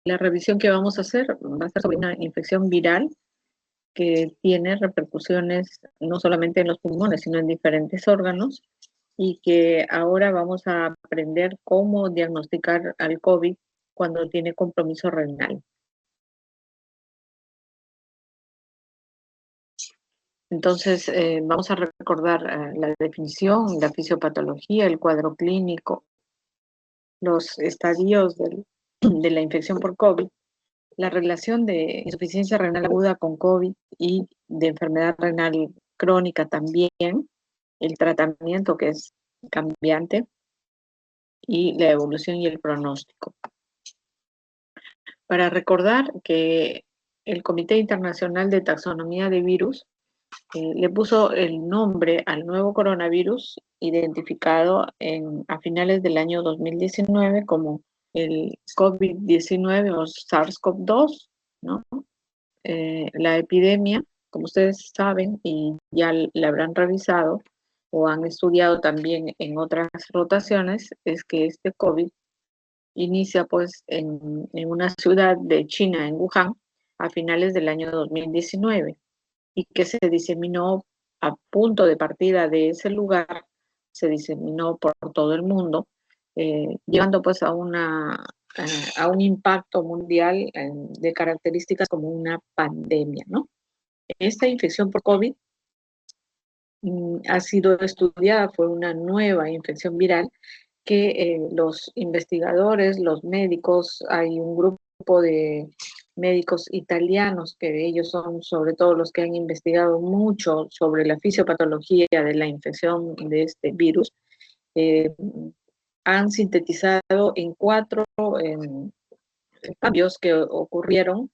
La revisión que vamos a hacer va a ser sobre una infección viral que tiene repercusiones no solamente en los pulmones, sino en diferentes órganos, y que ahora vamos a aprender cómo diagnosticar al COVID cuando tiene compromiso renal. Entonces, vamos a recordar la definición, la fisiopatología, el cuadro clínico, los estadios de la infección por COVID, la relación de insuficiencia renal aguda con COVID y de enfermedad renal crónica también, el tratamiento que es cambiante y la evolución y el pronóstico. Para recordar que el Comité Internacional de Taxonomía de Virus le puso el nombre al nuevo coronavirus identificado a finales del año 2019 como el COVID-19 o SARS-CoV-2, ¿no? La epidemia, como ustedes saben y ya la habrán revisado o han estudiado también en otras rotaciones, es que este COVID inicia pues en una ciudad de China, en Wuhan, a finales del año 2019 y que se diseminó a punto de partida de ese lugar, se diseminó por todo el mundo, llegando pues a un impacto mundial de características como una pandemia, ¿no? Esta infección por COVID ha sido estudiada, fue una nueva infección viral que los investigadores, los médicos, hay un grupo de médicos italianos, que ellos son sobre todo los que han investigado mucho sobre la fisiopatología de la infección de este virus, eh, han sintetizado en 4 cambios que ocurrieron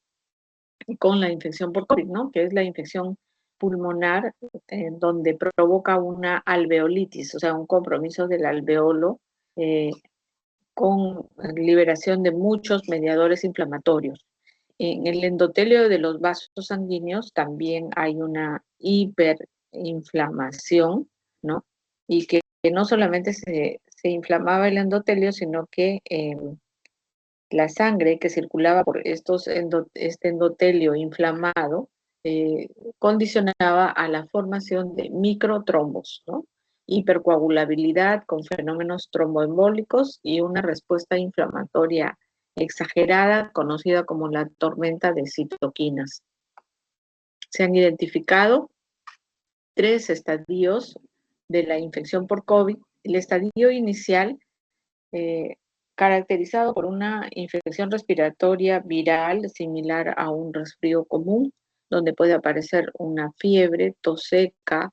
con la infección por COVID, ¿no? Que es la infección pulmonar, donde provoca una alveolitis, o sea, un compromiso del alveolo, eh, con liberación de muchos mediadores inflamatorios. En el endotelio de los vasos sanguíneos también hay una hiperinflamación, ¿no? Y que no solamente se inflamaba el endotelio, sino que la sangre que circulaba por este endotelio inflamado eh, condicionaba a la formación de microtrombos, ¿no? Hipercoagulabilidad con fenómenos tromboembólicos y una respuesta inflamatoria exagerada conocida como la tormenta de citoquinas. Se han identificado 3 estadios de la infección por COVID. El estadio inicial, eh, caracterizado por una infección respiratoria viral similar a un resfrío común, donde puede aparecer una fiebre, tos seca,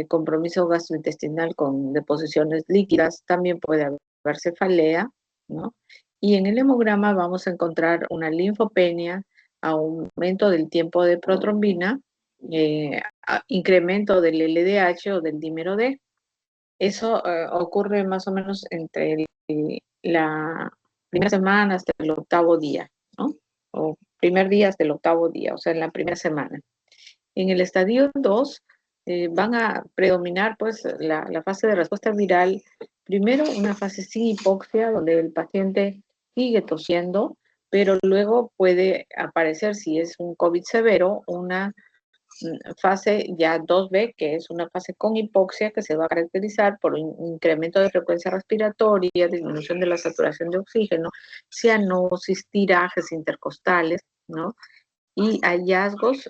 compromiso gastrointestinal con deposiciones líquidas, también puede haber cefalea, ¿no? Y en el hemograma vamos a encontrar una linfopenia, aumento del tiempo de protrombina, incremento del LDH o del dímero D. Eso ocurre más o menos entre la primera semana hasta el octavo día, ¿no? O primer día hasta el octavo día, o sea, en la primera semana. En el estadio 2 van a predominar pues la fase de respuesta viral. Primero, una fase sin hipoxia, donde el paciente sigue tosiendo, pero luego puede aparecer, si es un COVID severo, una fase ya 2B, que es una fase con hipoxia, que se va a caracterizar por un incremento de frecuencia respiratoria, disminución de la saturación de oxígeno, cianosis, tirajes intercostales, ¿no? Y hallazgos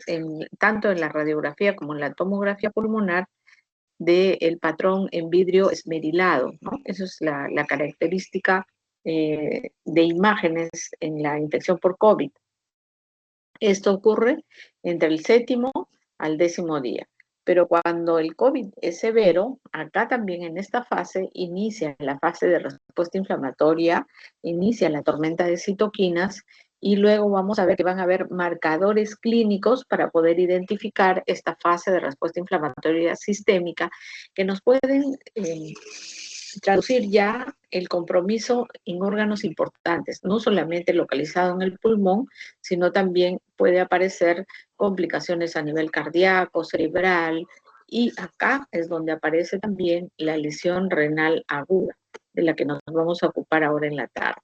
tanto en la radiografía como en la tomografía pulmonar del patrón en vidrio esmerilado, ¿no? Esa es la característica de imágenes en la infección por COVID. Esto ocurre entre el 7º al 10º día. Pero cuando el COVID es severo, acá también en esta fase inicia la fase de respuesta inflamatoria, inicia la tormenta de citoquinas y luego vamos a ver que van a haber marcadores clínicos para poder identificar esta fase de respuesta inflamatoria sistémica que nos pueden traducir ya el compromiso en órganos importantes, no solamente localizado en el pulmón, sino también puede aparecer complicaciones a nivel cardíaco, cerebral, y acá es donde aparece también la lesión renal aguda, de la que nos vamos a ocupar ahora en la tarde.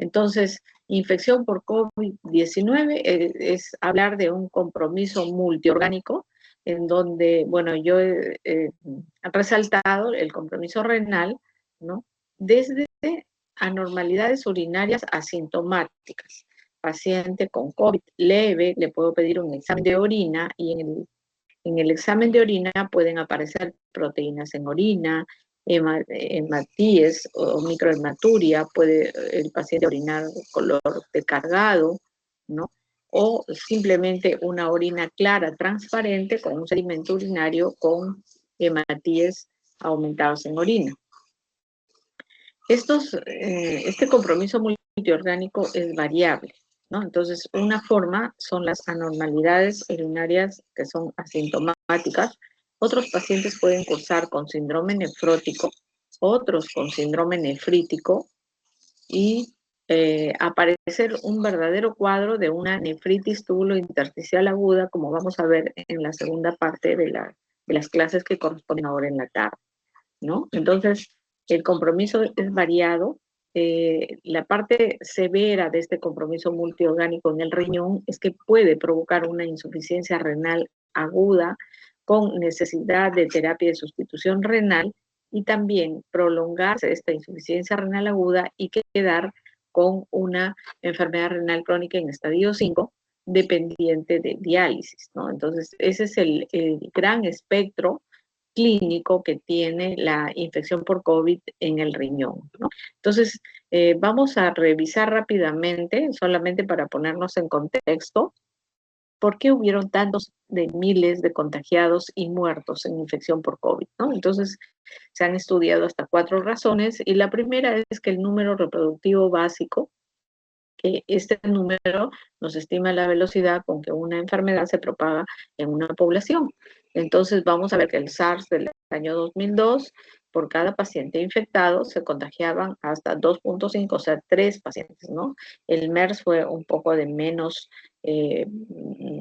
Entonces, infección por COVID-19 es hablar de un compromiso multiorgánico en donde, bueno, yo he resaltado el compromiso renal, ¿no? Desde anormalidades urinarias asintomáticas. Paciente con COVID leve, le puedo pedir un examen de orina y en el examen de orina pueden aparecer proteínas en orina, hematíes o microhematuria, puede el paciente orinar color descargado, ¿no? O simplemente una orina clara, transparente, con un sedimento urinario con hematíes aumentados en orina. Este compromiso multiorgánico es variable, ¿no? Entonces, una forma son las anormalidades urinarias que son asintomáticas. Otros pacientes pueden cursar con síndrome nefrótico, otros con síndrome nefrítico y aparecer un verdadero cuadro de una nefritis tubulointersticial aguda, como vamos a ver en la segunda parte de las clases que corresponden ahora en la tarde, ¿no? Entonces, el compromiso es variado. La parte severa de este compromiso multiorgánico en el riñón es que puede provocar una insuficiencia renal aguda con necesidad de terapia de sustitución renal y también prolongarse esta insuficiencia renal aguda y quedar con una enfermedad renal crónica en estadio 5 dependiente de diálisis, ¿no? Entonces, ese es el gran espectro clínico que tiene la infección por COVID en el riñón, ¿no? Entonces, vamos a revisar rápidamente, solamente para ponernos en contexto, por qué hubieron tantos de miles de contagiados y muertos en infección por COVID, ¿no? Entonces, se han estudiado hasta 4 razones y la primera es que el número reproductivo básico, que este número nos estima la velocidad con que una enfermedad se propaga en una población. Entonces vamos a ver que el SARS del año 2002, por cada paciente infectado se contagiaban hasta 2.5, o sea, 3 pacientes, ¿no? El MERS fue un poco de menos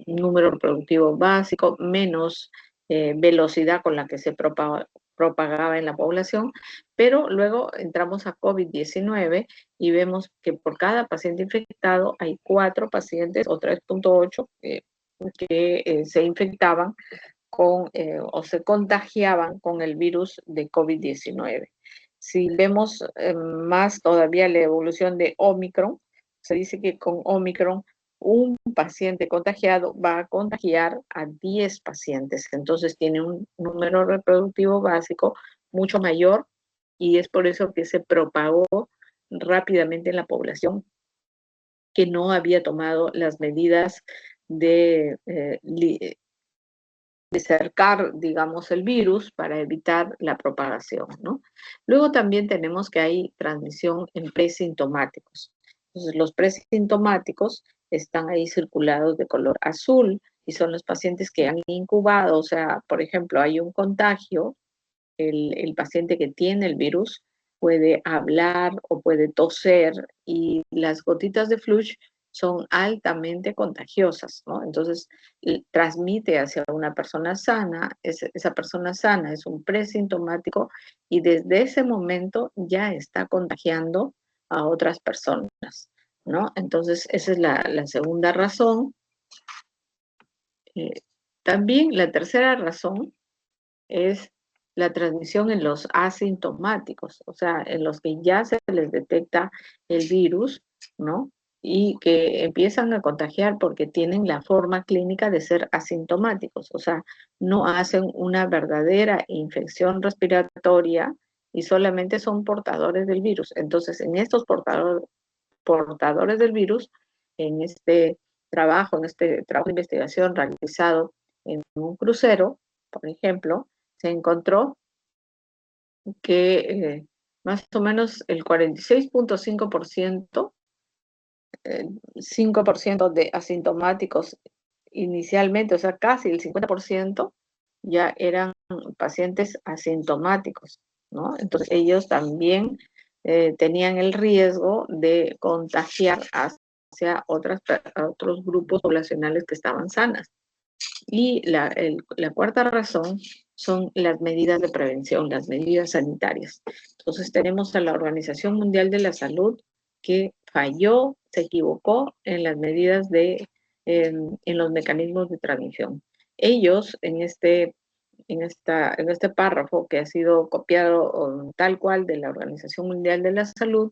número reproductivo básico, menos velocidad con la que se propagaba en la población, pero luego entramos a COVID-19 y vemos que por cada paciente infectado hay 4 pacientes o 3.8 que se infectaban o se contagiaban con el virus de COVID-19. Si vemos más todavía la evolución de Omicron, se dice que con Omicron un paciente contagiado va a contagiar a 10 pacientes. Entonces tiene un número reproductivo básico mucho mayor y es por eso que se propagó rápidamente en la población que no había tomado las medidas de cercar, digamos, el virus para evitar la propagación, ¿no? Luego también tenemos que hay transmisión en presintomáticos. Entonces, los presintomáticos están ahí circulados de color azul y son los pacientes que han incubado, o sea, por ejemplo, hay un contagio, el paciente que tiene el virus puede hablar o puede toser y las gotitas de flush son altamente contagiosas, ¿no? Entonces, transmite hacia una persona sana, esa persona sana es un presintomático y desde ese momento ya está contagiando a otras personas, ¿no? Entonces, esa es la segunda razón. También la tercera razón es la transmisión en los asintomáticos, o sea, en los que ya se les detecta el virus, ¿no? Y que empiezan a contagiar porque tienen la forma clínica de ser asintomáticos, o sea, no hacen una verdadera infección respiratoria y solamente son portadores del virus. Entonces, en estos portadores del virus, en este en este trabajo de investigación realizado en un crucero, por ejemplo, se encontró que más o menos el 46.5%, 5% de asintomáticos inicialmente, o sea, casi el 50% ya eran pacientes asintomáticos, ¿no? Entonces ellos también tenían el riesgo de contagiar hacia otros grupos poblacionales que estaban sanas. Y la cuarta razón son las medidas de prevención, las medidas sanitarias. Entonces tenemos a la Organización Mundial de la Salud que falló, se equivocó en las medidas en los mecanismos de transmisión. Ellos en este párrafo que ha sido copiado tal cual de la Organización Mundial de la Salud,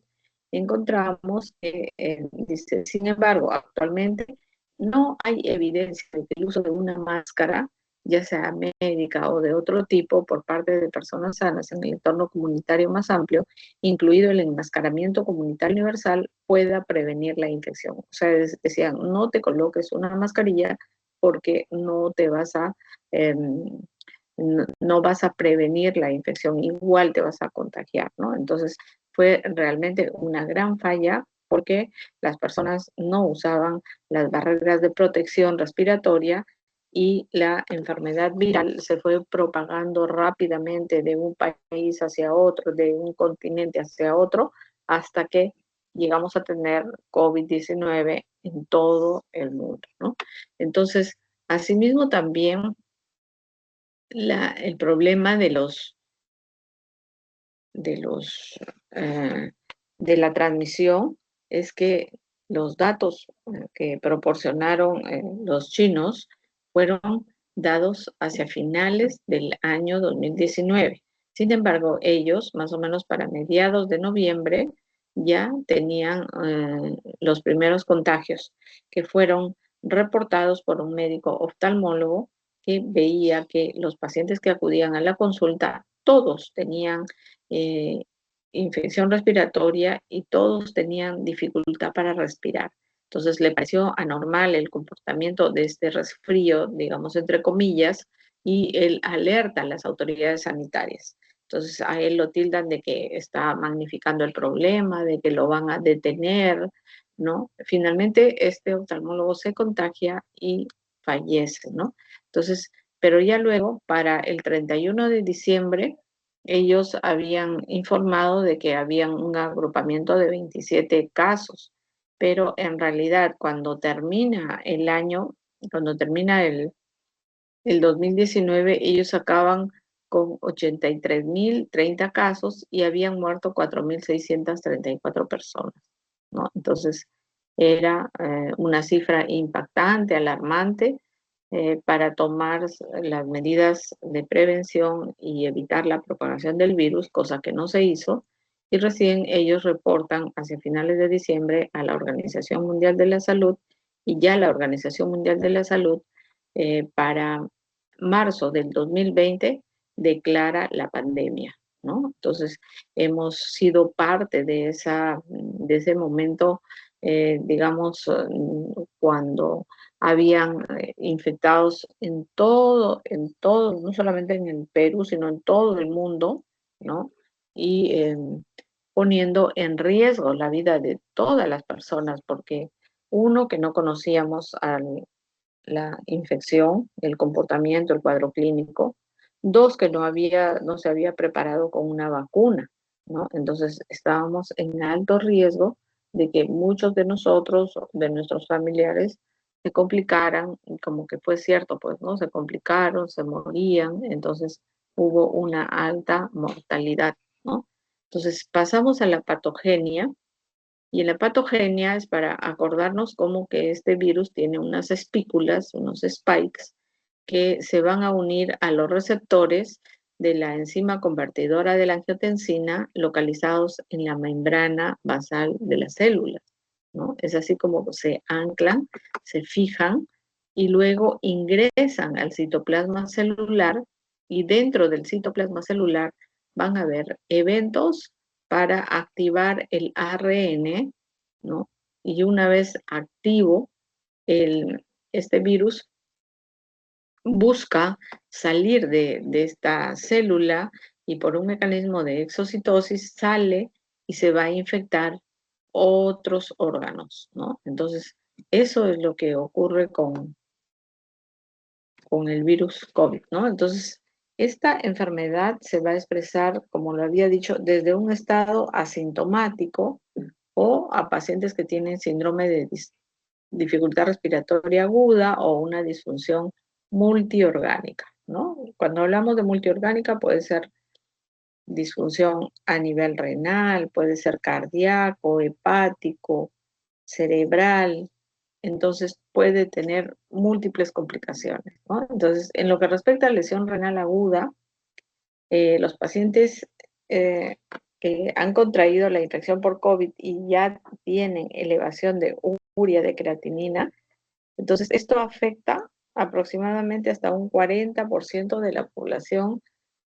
encontramos que dice, sin embargo, actualmente no hay evidencia de que el uso de una máscara, ya sea médica o de otro tipo, por parte de personas sanas en el entorno comunitario más amplio, incluido el enmascaramiento comunitario universal, pueda prevenir la infección. O sea, decían, no te coloques una mascarilla porque no te vas a eh, no vas a prevenir la infección, igual te vas a contagiar, ¿no? Entonces fue realmente una gran falla porque las personas no usaban las barreras de protección respiratoria y la enfermedad viral se fue propagando rápidamente de un país hacia otro, de un continente hacia otro, hasta que llegamos a tener COVID-19 en todo el mundo, ¿no? Entonces, asimismo también el problema de los de la transmisión es que los datos que proporcionaron los chinos fueron dados hacia finales del año 2019. Sin embargo, ellos, más o menos para mediados de noviembre, ya tenían los primeros contagios que fueron reportados por un médico oftalmólogo que veía que los pacientes que acudían a la consulta, todos tenían eh, infección respiratoria y todos tenían dificultad para respirar. Entonces le pareció anormal el comportamiento de este resfrío, digamos entre comillas, y él alerta a las autoridades sanitarias. Entonces a él lo tildan de que está magnificando el problema, de que lo van a detener, ¿no? Finalmente este oftalmólogo se contagia y fallece, ¿no? Entonces, pero ya luego, para el 31 de diciembre, ellos habían informado de que habían un agrupamiento de 27 casos, pero en realidad cuando termina el año, cuando termina el 2019, ellos acaban con 83.030 casos y habían muerto 4.634 personas, ¿no? Entonces, era una cifra impactante, alarmante, para tomar las medidas de prevención y evitar la propagación del virus, cosa que no se hizo, y recién ellos reportan hacia finales de diciembre a la Organización Mundial de la Salud, y ya la Organización Mundial de la Salud para marzo del 2020 declara la pandemia, ¿no? Entonces, hemos sido parte de ese momento, digamos, cuando habían infectados en todo, no solamente en el Perú, sino en todo el mundo, ¿no? Y poniendo en riesgo la vida de todas las personas, porque uno, que no conocíamos la infección, el comportamiento, el cuadro clínico. Dos, que no se había preparado con una vacuna, ¿no? Entonces estábamos en alto riesgo de que muchos de nosotros, de nuestros familiares, se complicaran, y como que fue cierto, pues, ¿no? Se complicaron, se morían, entonces hubo una alta mortalidad, ¿no? Entonces pasamos a la patogenia, y en la patogenia es para acordarnos cómo que este virus tiene unas espículas, unos spikes, que se van a unir a los receptores de la enzima convertidora de la angiotensina localizados en la membrana basal de la célula, ¿no? Es así como se anclan, se fijan y luego ingresan al citoplasma celular, y dentro del citoplasma celular van a haber eventos para activar el ARN, ¿no? Y una vez activo, este virus busca salir de esta célula, y por un mecanismo de exocitosis sale y se va a infectar otros órganos, ¿no? Entonces, eso es lo que ocurre con el virus COVID, ¿no? Entonces, esta enfermedad se va a expresar, como lo había dicho, desde un estado asintomático o a pacientes que tienen síndrome de dificultad respiratoria aguda o una disfunción multiorgánica, ¿no? Cuando hablamos de multiorgánica puede ser disfunción a nivel renal, puede ser cardíaco, hepático, cerebral, entonces puede tener múltiples complicaciones, ¿no? Entonces, en lo que respecta a lesión renal aguda, los pacientes que han contraído la infección por COVID y ya tienen elevación de urea de creatinina, entonces esto afecta aproximadamente hasta un 40% de la población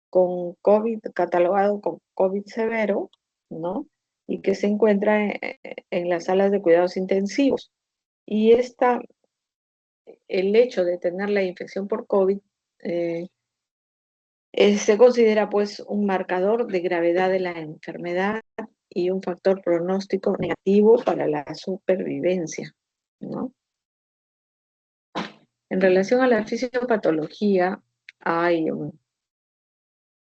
con COVID, catalogado con COVID severo, ¿no? Y que se encuentra en las salas de cuidados intensivos. Y el hecho de tener la infección por COVID se considera pues un marcador de gravedad de la enfermedad y un factor pronóstico negativo para la supervivencia, ¿no? En relación a la fisiopatología, hay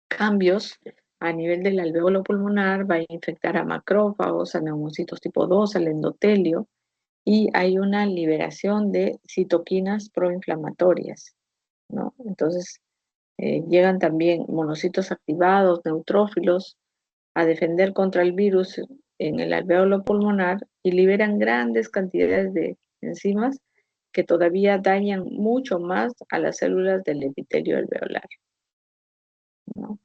cambios a nivel del alveolo pulmonar, va a infectar a macrófagos, a neumocitos tipo 2, al endotelio, y hay una liberación de citoquinas proinflamatorias, ¿no? Entonces, llegan también monocitos activados, neutrófilos, a defender contra el virus en el alveolo pulmonar y liberan grandes cantidades de enzimas que todavía dañan mucho más a las células del epitelio alveolar, ¿no?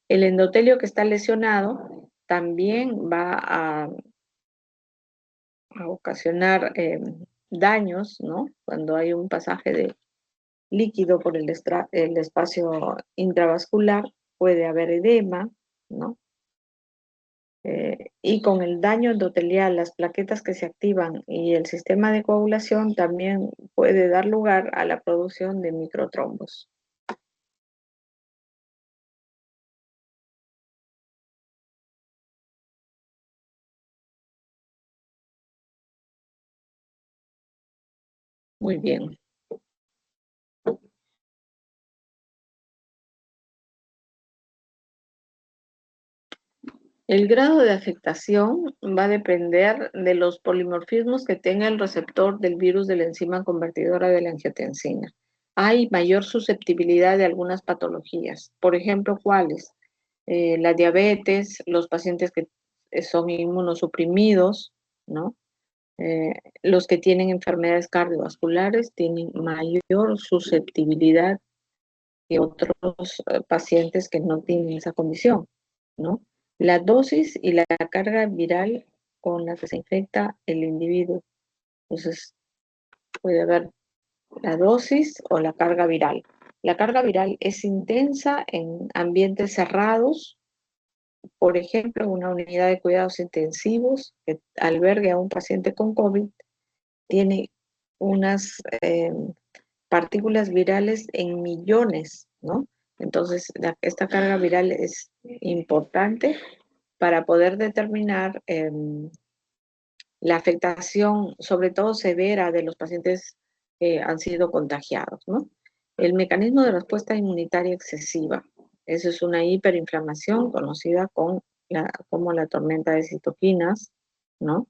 El endotelio que está lesionado también va a ocasionar daños, ¿no? Cuando hay un pasaje de líquido por el espacio intravascular, puede haber edema, ¿no? Y con el daño endotelial, las plaquetas que se activan y el sistema de coagulación también puede dar lugar a la producción de microtrombos. Muy bien. El grado de afectación va a depender de los polimorfismos que tenga el receptor del virus de la enzima convertidora de la angiotensina. Hay mayor susceptibilidad de algunas patologías. Por ejemplo, ¿cuáles? La diabetes, los pacientes que son inmunosuprimidos, ¿no? Los que tienen enfermedades cardiovasculares tienen mayor susceptibilidad que otros pacientes que no tienen esa condición, ¿no? La dosis y la carga viral con la que se infecta el individuo. Entonces, puede haber la dosis o la carga viral. La carga viral es intensa en ambientes cerrados, por ejemplo, una unidad de cuidados intensivos que albergue a un paciente con COVID tiene unas partículas virales en millones, ¿no? Entonces, esta carga viral es importante para poder determinar la afectación, sobre todo severa, de los pacientes que han sido contagiados, ¿no? El mecanismo de respuesta inmunitaria excesiva. Eso es una hiperinflamación conocida como la tormenta de citoquinas, ¿no?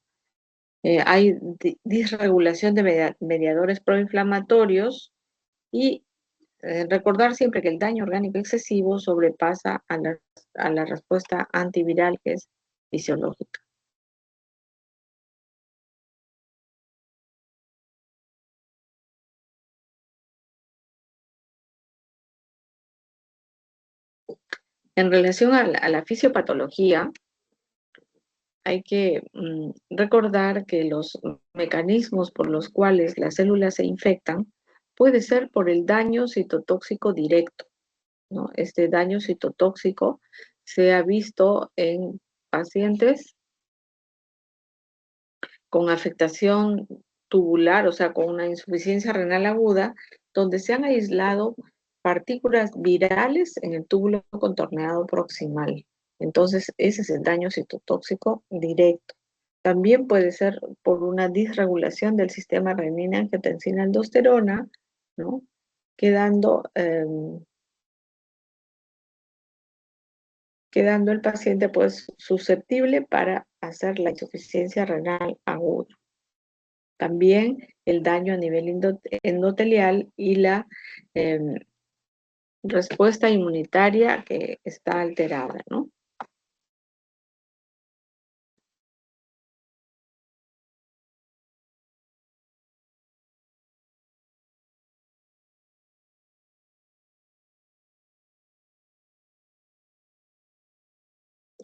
Hay disregulación de mediadores proinflamatorios y recordar siempre que el daño orgánico excesivo sobrepasa a la respuesta antiviral que es fisiológica. En relación a la fisiopatología, hay que recordar que los mecanismos por los cuales las células se infectan puede ser por el daño citotóxico directo, ¿no? Este daño citotóxico se ha visto en pacientes con afectación tubular, o sea, con una insuficiencia renal aguda, donde se han aislado partículas virales en el túbulo contorneado proximal. Entonces, ese es el daño citotóxico directo. También puede ser por una disregulación del sistema renina-angiotensina-aldosterona, ¿no? Quedando, quedando el paciente pues susceptible para hacer la insuficiencia renal aguda. También el daño a nivel endotelial y la respuesta inmunitaria que está alterada, ¿no?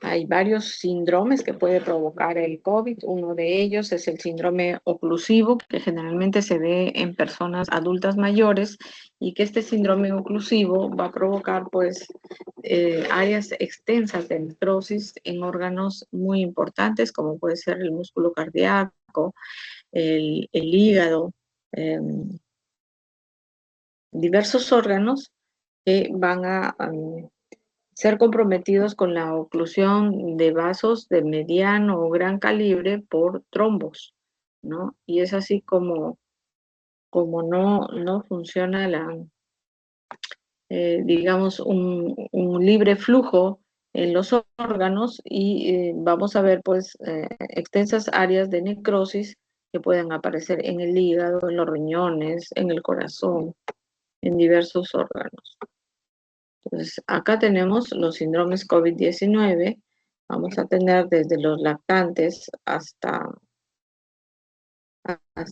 Hay varios síndromes que puede provocar el COVID. Uno de ellos es el síndrome oclusivo, que generalmente se ve en personas adultas mayores, y que este síndrome oclusivo va a provocar pues áreas extensas de necrosis en órganos muy importantes, como puede ser el músculo cardíaco, el hígado, eh, diversos órganos que van a ser comprometidos con la oclusión de vasos de mediano o gran calibre por trombos, ¿no? Y es así como no funciona digamos, un libre flujo en los órganos, y vamos a ver pues extensas áreas de necrosis que pueden aparecer en el hígado, en los riñones, en el corazón, en diversos órganos. Entonces, acá tenemos los síndromes COVID-19. Vamos a tener desde los lactantes hasta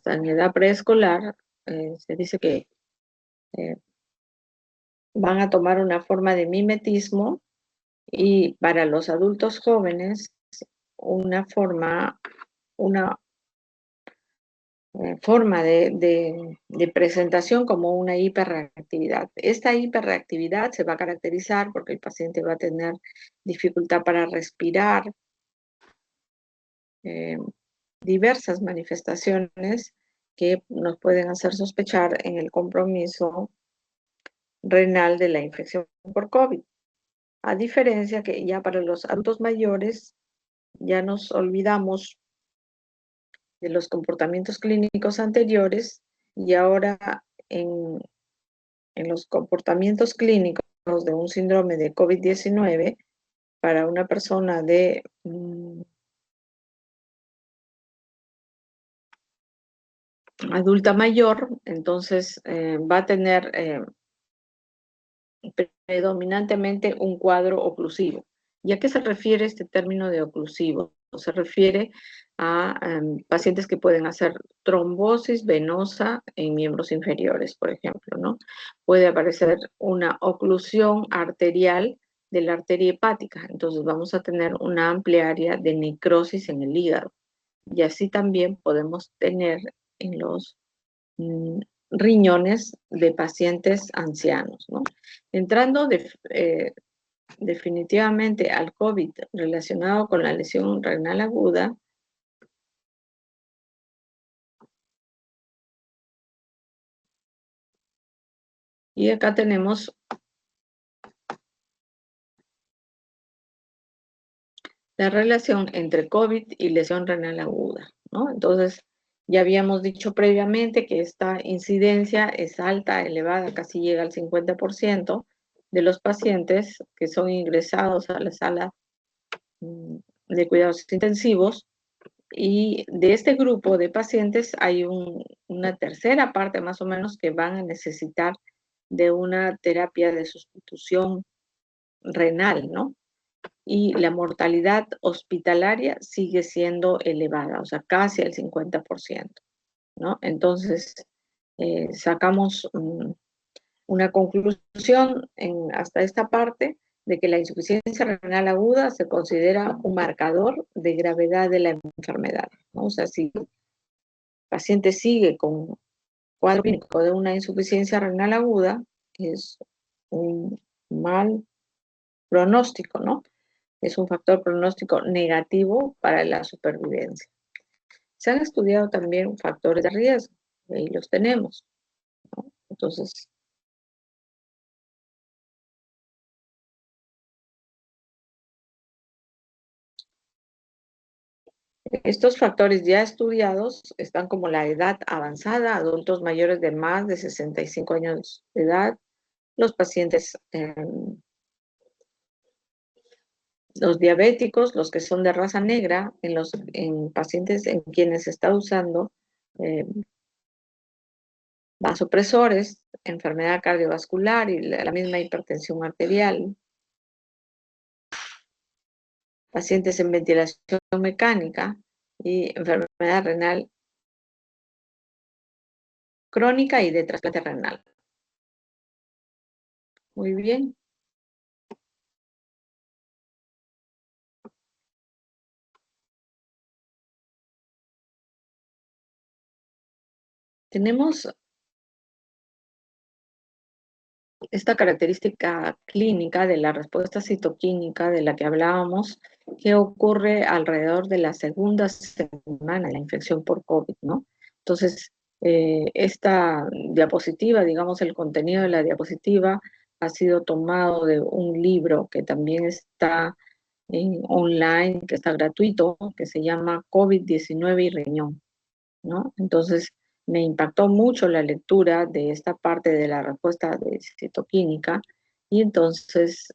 en edad preescolar. Se dice que eh, van a tomar una forma de mimetismo, y para los adultos jóvenes una forma, una forma de presentación como una hiperreactividad. Esta hiperreactividad se va a caracterizar porque el paciente va a tener dificultad para respirar, eh, diversas manifestaciones que nos pueden hacer sospechar en el compromiso renal de la infección por COVID. A diferencia que ya para los adultos mayores ya nos olvidamos de los comportamientos clínicos anteriores, y ahora en los comportamientos clínicos de un síndrome de COVID-19 para una persona de adulta mayor, entonces va a tener predominantemente un cuadro oclusivo. ¿Y a qué se refiere este término de oclusivo? Se refiere a pacientes que pueden hacer trombosis venosa en miembros inferiores, por ejemplo, ¿no? Puede aparecer una oclusión arterial de la arteria hepática, entonces vamos a tener una amplia área de necrosis en el hígado. Y así también podemos tener en los mm, riñones de pacientes ancianos, ¿no? Entrando definitivamente al COVID relacionado con la lesión renal aguda, y acá tenemos la relación entre COVID y lesión renal aguda, ¿no? Entonces, ya habíamos dicho previamente que esta incidencia es alta, elevada, casi llega al 50% de los pacientes que son ingresados a la sala de cuidados intensivos. Y de este grupo de pacientes hay una tercera parte más o menos que van a necesitar de una terapia de sustitución renal, ¿no? Y la mortalidad hospitalaria sigue siendo elevada, o sea, casi el 50%, ¿no? Entonces, sacamos una conclusión hasta esta parte de que la insuficiencia renal aguda se considera un marcador de gravedad de la enfermedad, ¿no? O sea, si el paciente sigue con cuadro clínico de una insuficiencia renal aguda, es un mal pronóstico, ¿no? Es un factor pronóstico negativo para la supervivencia. Se han estudiado también factores de riesgo, y ahí los tenemos, ¿no? Entonces, estos factores ya estudiados están como la edad avanzada, adultos mayores de más de 65 años de edad, los pacientes, los diabéticos, los que son de raza negra, en pacientes en quienes se está usando eh, vasopresores, enfermedad cardiovascular y la misma hipertensión arterial, pacientes en ventilación mecánica y enfermedad renal crónica y de trasplante renal. Muy bien. tenemos esta característica clínica de la respuesta citoquímica de la que hablábamos, que ocurre alrededor de la segunda semana de la infección por COVID, ¿no? Entonces, esta diapositiva, digamos, el contenido de la diapositiva ha sido tomado de un libro que también está en online, que está gratuito, que se llama COVID-19 y riñón, ¿no? Entonces, me impactó mucho la lectura de esta parte de la respuesta de citoquímica y entonces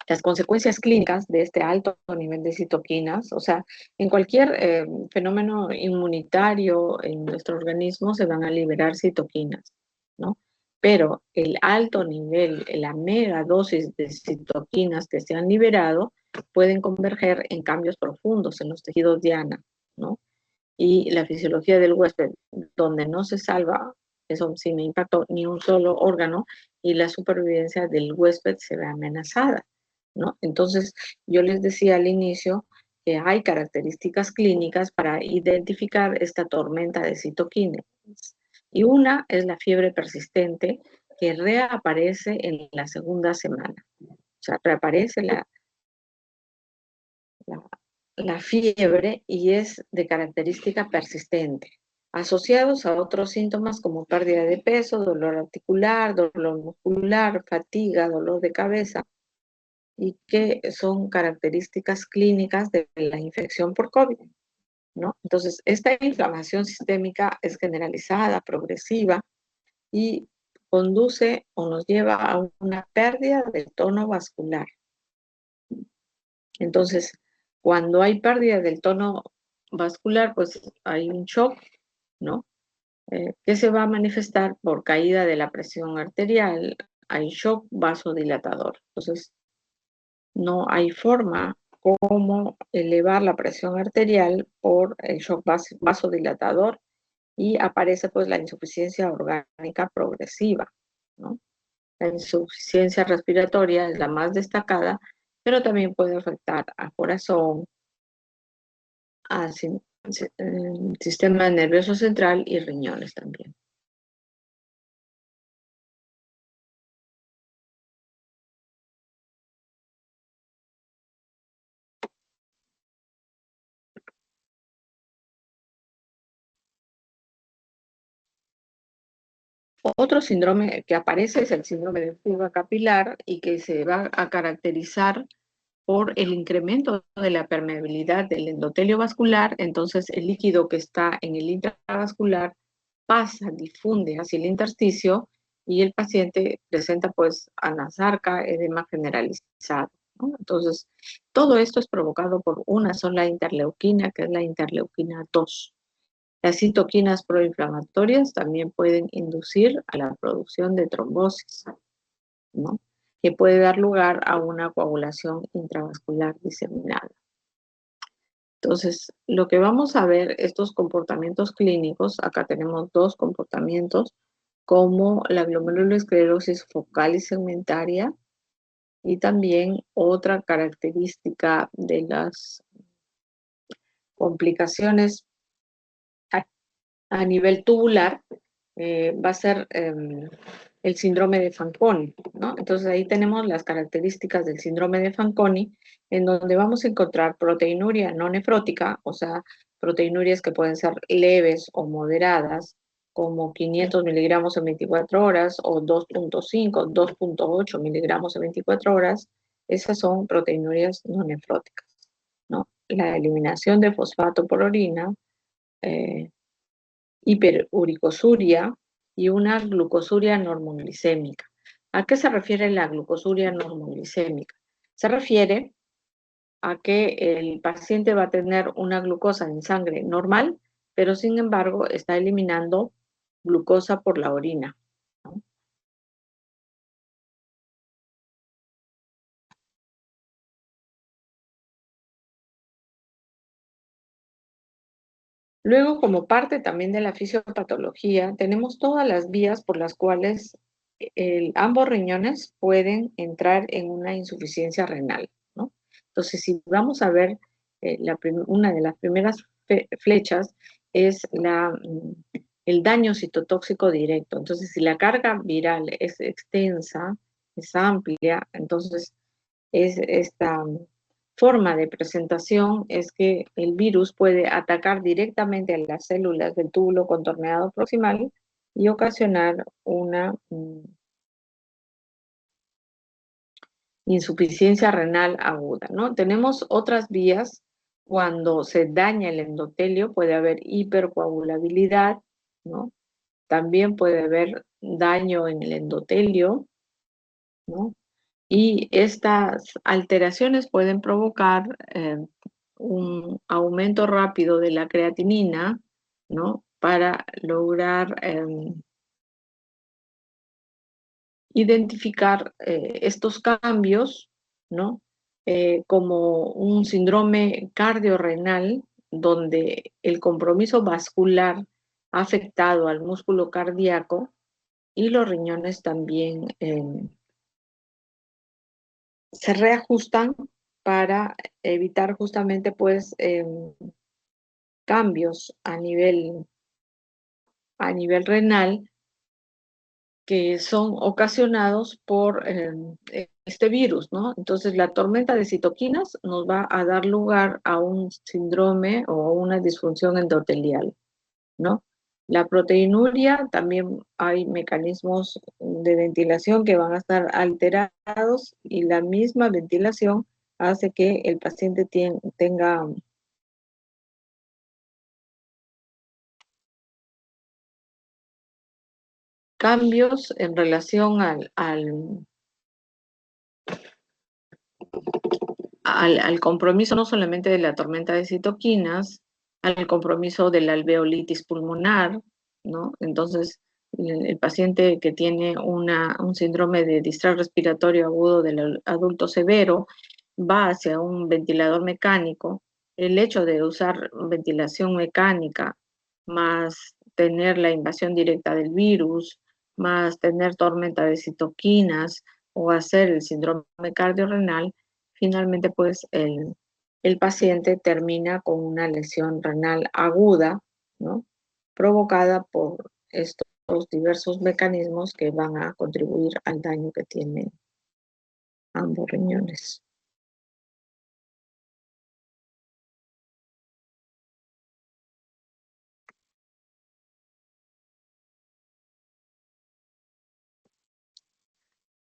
las consecuencias clínicas de este alto nivel de citoquinas, o sea, en cualquier fenómeno inmunitario en nuestro organismo se van a liberar citoquinas, ¿no? Pero el alto nivel, la mega dosis de citoquinas que se han liberado pueden converger en cambios profundos en los tejidos diana, ¿no? Y la fisiología del huésped, donde no se salva, eso sí me impactó, ni un solo órgano, y la supervivencia del huésped se ve amenazada, ¿no? Entonces, yo les decía al inicio que hay características clínicas para identificar esta tormenta de citoquinas. Y una es la fiebre persistente que reaparece en la segunda semana. O sea, reaparece la, la fiebre y es de característica persistente, asociados a otros síntomas como pérdida de peso, dolor articular, dolor muscular, fatiga, dolor de cabeza, y que son características clínicas de la infección por COVID, ¿no? Entonces, esta inflamación sistémica es generalizada, progresiva y conduce o nos lleva a una pérdida del tono vascular. Entonces, cuando hay pérdida del tono vascular, pues hay un shock, ¿no? Que se va a manifestar por caída de la presión arterial, hay shock vasodilatador. Entonces, no hay forma como elevar la presión arterial por el shock vasodilatador y aparece pues la insuficiencia orgánica progresiva, ¿no? La insuficiencia respiratoria es la más destacada, pero también puede afectar al corazón, al sistema nervioso central y riñones también. Otro síndrome que aparece es el síndrome de fuga capilar y que se va a caracterizar por el incremento de la permeabilidad del endotelio vascular. Entonces el líquido que está en el intravascular pasa, difunde hacia el intersticio y el paciente presenta pues anasarca, edema generalizado, ¿no? Entonces, todo esto es provocado por una sola interleuquina, que es la interleuquina 2. Las citoquinas proinflamatorias también pueden inducir a la producción de trombosis, ¿no? Que puede dar lugar a una coagulación intravascular diseminada. Entonces, lo que vamos a ver, estos comportamientos clínicos, acá tenemos dos comportamientos, como la glomerulosclerosis focal y segmentaria, y también otra característica de las complicaciones a nivel tubular va a ser el síndrome de Fanconi, ¿no? Entonces ahí tenemos las características del síndrome de Fanconi, en donde vamos a encontrar proteinuria no nefrótica, o sea, proteinurias que pueden ser leves o moderadas, como 500 miligramos en 24 horas o 2.5, 2.8 miligramos en 24 horas. Esas son proteinurias no nefróticas, ¿no? La eliminación de fosfato por orina, eh, hiperuricosuria y una glucosuria normoglicémica. ¿A qué se refiere la glucosuria normoglicémica? Se refiere a que el paciente va a tener una glucosa en sangre normal, pero sin embargo está eliminando glucosa por la orina, ¿no? Luego, como parte también de la fisiopatología, tenemos todas las vías por las cuales ambos riñones pueden entrar en una insuficiencia renal, ¿no? Entonces, si vamos a ver una de las primeras flechas, es el daño citotóxico directo. Entonces, si la carga viral es extensa, es amplia, entonces es esta forma de presentación es que el virus puede atacar directamente a las células del túbulo contorneado proximal y ocasionar una insuficiencia renal aguda, ¿no? Tenemos otras vías cuando se daña el endotelio, puede haber hipercoagulabilidad, ¿no? También puede haber daño en el endotelio, ¿no? Y estas alteraciones pueden provocar un aumento rápido de la creatinina, ¿no? Para lograr identificar estos cambios, ¿no? Como un síndrome cardiorrenal, donde el compromiso vascular ha afectado al músculo cardíaco y los riñones también se reajustan para evitar justamente pues cambios a nivel renal que son ocasionados por este virus, ¿no? Entonces, la tormenta de citoquinas nos va a dar lugar a un síndrome o una disfunción endotelial, ¿no? La proteinuria, también hay mecanismos de ventilación que van a estar alterados y la misma ventilación hace que el paciente tenga cambios en relación al compromiso no solamente de la tormenta de citoquinas, al compromiso de la alveolitis pulmonar, ¿no? Entonces, el paciente que tiene un síndrome de distrés respiratorio agudo del adulto severo va hacia un ventilador mecánico. El hecho de usar ventilación mecánica, más tener la invasión directa del virus, más tener tormenta de citoquinas o hacer el síndrome cardiorrenal, finalmente pues el paciente termina con una lesión renal aguda, ¿no? Provocada por estos diversos mecanismos que van a contribuir al daño que tienen ambos riñones.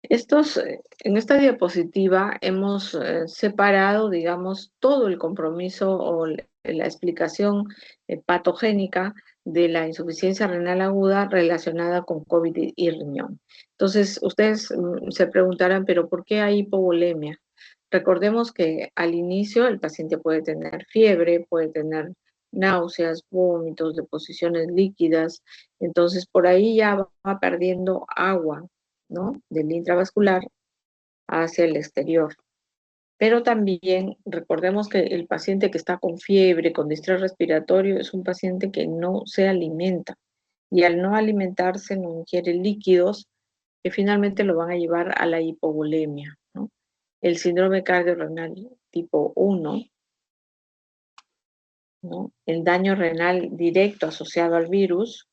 En esta diapositiva hemos separado, digamos, todo el compromiso o la explicación patogénica de la insuficiencia renal aguda relacionada con COVID y riñón. Entonces, ustedes se preguntarán, ¿pero por qué hay hipovolemia? Recordemos que al inicio el paciente puede tener fiebre, puede tener náuseas, vómitos, deposiciones líquidas, entonces por ahí ya va perdiendo agua, ¿no? Del intravascular hacia el exterior. Pero también recordemos que el paciente que está con fiebre, con distrés respiratorio, es un paciente que no se alimenta y al no alimentarse no ingiere líquidos que finalmente lo van a llevar a la hipovolemia, ¿no? El síndrome cardiorrenal tipo 1, ¿no? El daño renal directo asociado al virus,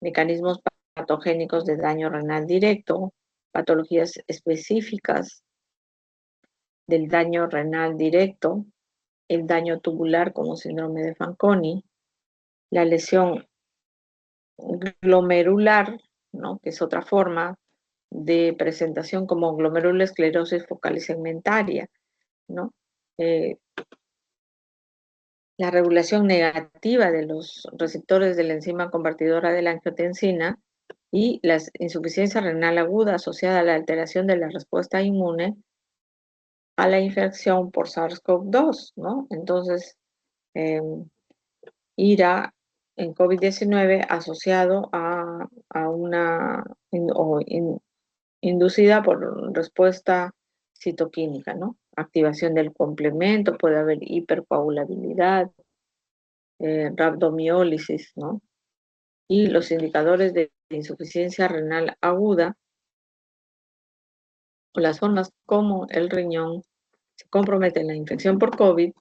mecanismos patogénicos de daño renal directo, patologías específicas del daño renal directo, el daño tubular como síndrome de Fanconi, la lesión glomerular, ¿no? Que es otra forma de presentación como glomerulosclerosis focal y segmentaria, ¿no? Eh, la regulación negativa de los receptores de la enzima convertidora de la angiotensina y la insuficiencia renal aguda asociada a la alteración de la respuesta inmune a la infección por SARS-CoV-2, ¿no? Entonces, eh, IRA en COVID-19 asociado a una inducida por respuesta citoquímica, ¿no? Activación del complemento, puede haber hipercoagulabilidad, rhabdomiólisis, ¿no? Y los indicadores de insuficiencia renal aguda, o las formas como el riñón se compromete en la infección por COVID,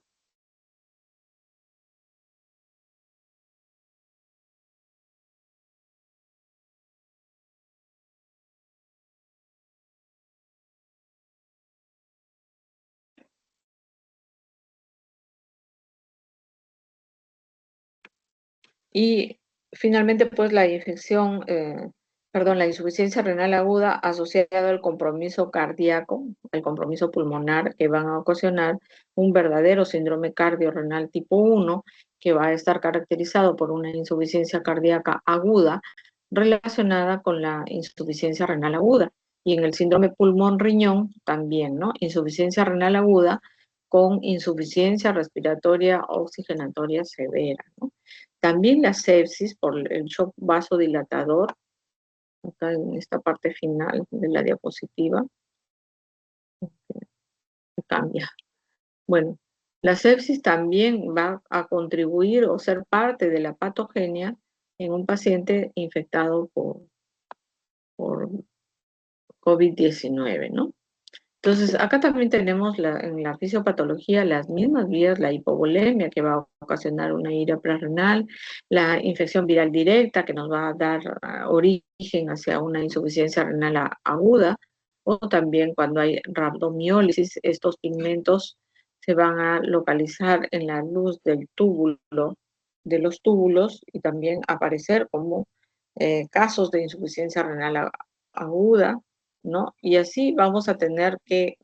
Y finalmente, pues la la insuficiencia renal aguda asociada al compromiso cardíaco, el compromiso pulmonar, que van a ocasionar un verdadero síndrome cardiorrenal tipo 1, que va a estar caracterizado por una insuficiencia cardíaca aguda relacionada con la insuficiencia renal aguda. Y en el síndrome pulmón-riñón también, ¿no? Insuficiencia renal aguda con insuficiencia respiratoria oxigenatoria severa, ¿no? También la sepsis por el shock vasodilatador, acá en esta parte final de la diapositiva, cambia. Bueno, la sepsis también va a contribuir o ser parte de la patogenia en un paciente infectado por COVID-19, ¿no? Entonces, acá también tenemos en la fisiopatología las mismas vías, la hipovolemia que va a ocasionar una ira prerrenal, la infección viral directa que nos va a dar origen hacia una insuficiencia renal aguda, o también cuando hay rhabdomiólisis, estos pigmentos se van a localizar en la luz del túbulo, de los túbulos, y también aparecer como casos de insuficiencia renal aguda, ¿no? Y así vamos a tener que,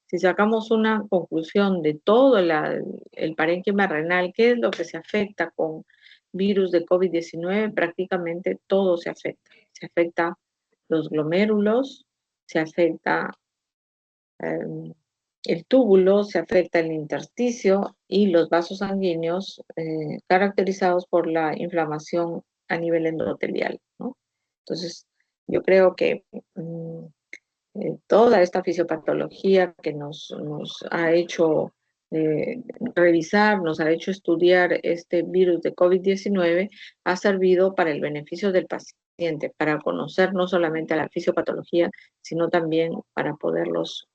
si sacamos una conclusión de todo el parénquima renal, ¿qué es lo que se afecta con virus de COVID-19? Prácticamente todo se afecta. Se afecta los glomérulos, se afecta eh, el túbulo, se afecta el intersticio y los vasos sanguíneos caracterizados por la inflamación a nivel endotelial, ¿no? Entonces, yo creo que toda esta fisiopatología que nos ha hecho revisar, nos ha hecho estudiar este virus de COVID-19, ha servido para el beneficio del paciente, para conocer no solamente a la fisiopatología, sino también para poderlos.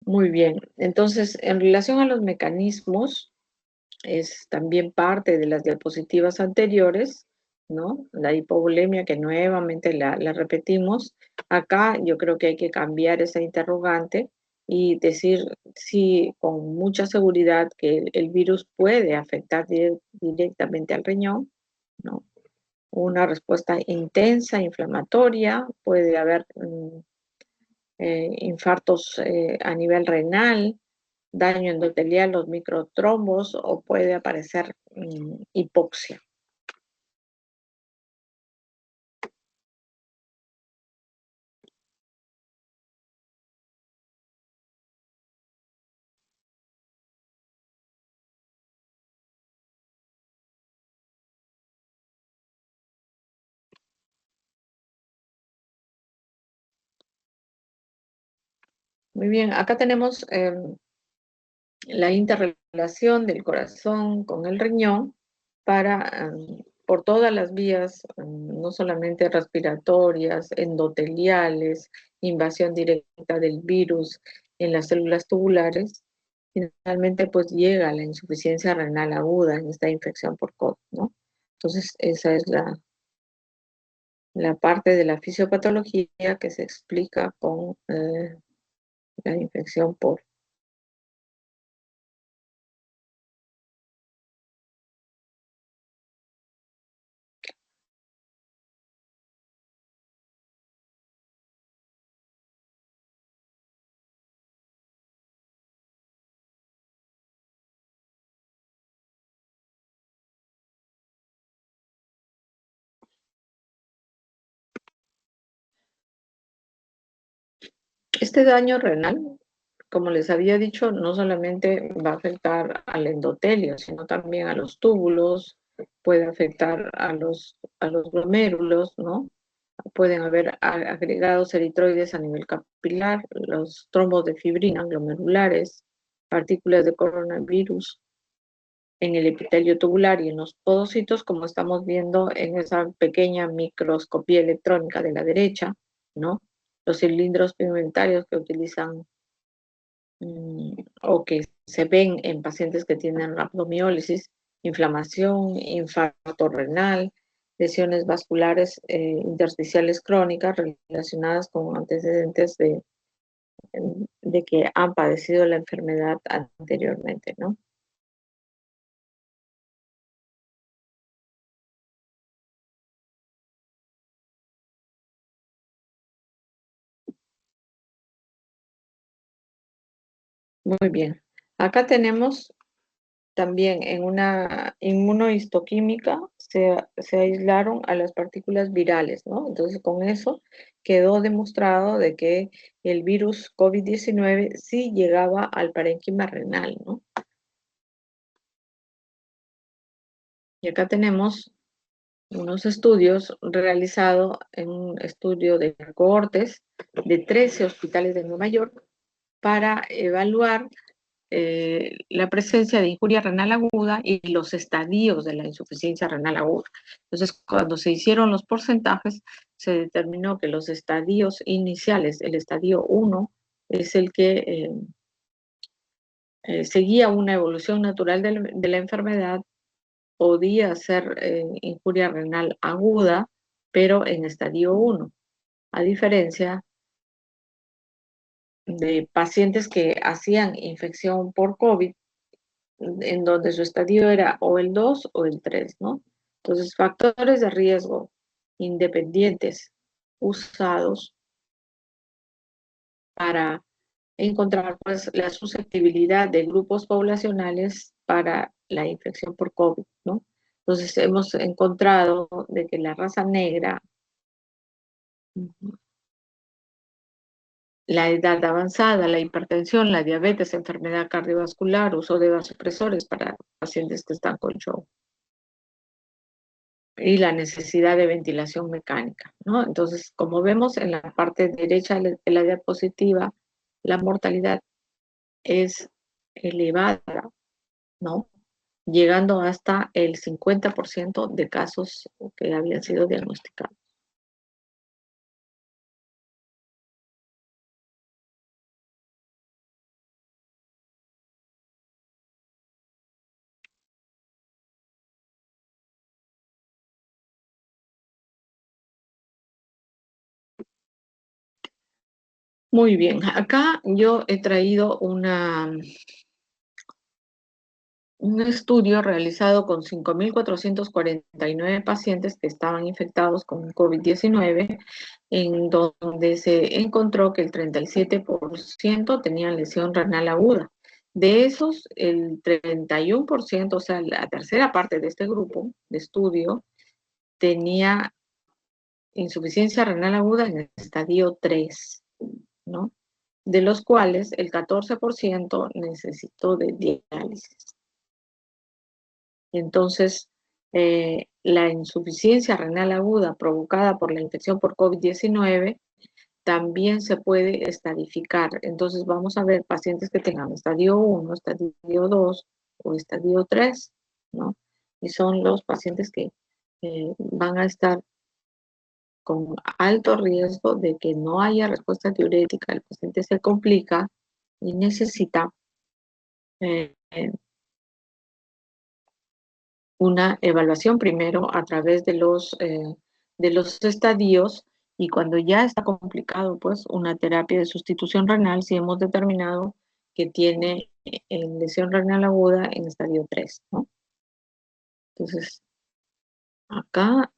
Muy bien. Entonces, en relación a los mecanismos, es también parte de las diapositivas anteriores, ¿no? La hipovolemia, que nuevamente la repetimos. Acá yo creo que hay que cambiar esa interrogante y decir sí con mucha seguridad que el virus puede afectar directamente al riñón, ¿no? Una respuesta intensa, inflamatoria, puede haber infartos a nivel renal, daño endotelial, los microtrombos, o puede aparecer hipoxia. Muy bien, acá tenemos la interrelación del corazón con el riñón por todas las vías, no solamente respiratorias, endoteliales, invasión directa del virus en las células tubulares, finalmente pues llega a la insuficiencia renal aguda en esta infección por COVID, ¿no? Entonces, esa es la parte de la fisiopatología que se explica con la infección por. Este daño renal, como les había dicho, no solamente va a afectar al endotelio, sino también a los túbulos, puede afectar a los glomérulos, ¿no? Pueden haber agregados eritroides a nivel capilar, los trombos de fibrina glomerulares, partículas de coronavirus en el epitelio tubular y en los podocitos, como estamos viendo en esa pequeña microscopía electrónica de la derecha, ¿no? Los cilindros pigmentarios que utilizan o que se ven en pacientes que tienen rhabdomiólisis, inflamación, infarto renal, lesiones vasculares intersticiales crónicas relacionadas con antecedentes de que han padecido la enfermedad anteriormente, ¿no? Muy bien. Acá tenemos también en una inmunohistoquímica se aislaron a las partículas virales, ¿no? Entonces con eso quedó demostrado de que el virus COVID-19 sí llegaba al parénquima renal, ¿no? Y acá tenemos unos estudios realizados en un estudio de cohortes de 13 hospitales de Nueva York para evaluar la presencia de injuria renal aguda y los estadios de la insuficiencia renal aguda. Entonces, cuando se hicieron los porcentajes, se determinó que los estadios iniciales, el estadio 1, es el que seguía una evolución natural de la enfermedad, podía ser injuria renal aguda, pero en estadio 1, a diferencia de pacientes que hacían infección por COVID, en donde su estadio era o el 2 o el 3, ¿no? Entonces, factores de riesgo independientes usados para encontrar pues, la susceptibilidad de grupos poblacionales para la infección por COVID, ¿no? Entonces, hemos encontrado de que la raza negra, la edad avanzada, la hipertensión, la diabetes, enfermedad cardiovascular, uso de vasopresores para pacientes que están con shock y la necesidad de ventilación mecánica, ¿no? Entonces, como vemos en la parte derecha de la diapositiva, la mortalidad es elevada, ¿no? Llegando hasta el 50% de casos que habían sido diagnosticados. Muy bien, acá yo he traído un estudio realizado con 5.449 pacientes que estaban infectados con COVID-19, en donde se encontró que el 37% tenían lesión renal aguda. De esos, el 31%, o sea, la tercera parte de este grupo de estudio, tenía insuficiencia renal aguda en el estadio 3, ¿no? De los cuales el 14% necesitó de diálisis. Entonces, la insuficiencia renal aguda provocada por la infección por COVID-19 también se puede estadificar. Entonces, vamos a ver pacientes que tengan estadio 1, estadio 2 o estadio 3, ¿no? Y son los pacientes que van a estar con alto riesgo de que no haya respuesta diurética, el paciente se complica y necesita eh, una evaluación primero a través de los estadios, y cuando ya está complicado, pues una terapia de sustitución renal si hemos determinado que tiene lesión renal aguda en estadio 3, ¿no? Entonces, acá,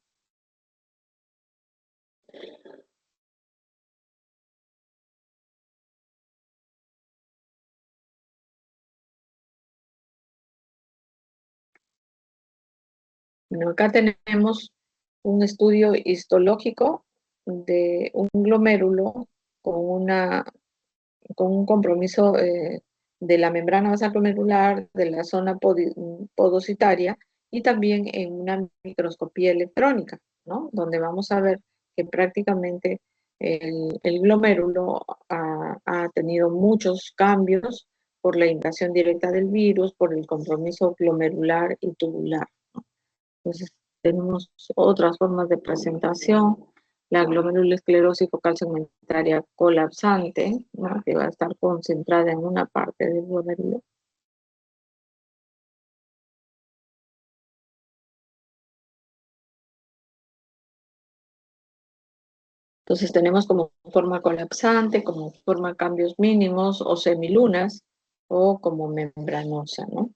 bueno, acá tenemos un estudio histológico de un glomérulo con una con un compromiso de la membrana basal glomerular, de la zona podocitaria y también en una microscopía electrónica, ¿no? Donde vamos a ver que prácticamente el glomérulo ha tenido muchos cambios por la invasión directa del virus, por el compromiso glomerular y tubular. Entonces, tenemos otras formas de presentación, la glomerulosclerosis focal segmentaria colapsante, ¿no? Que va a estar concentrada en una parte del glomérulo. Entonces tenemos como forma colapsante, como forma cambios mínimos o semilunas o como membranosa, ¿no?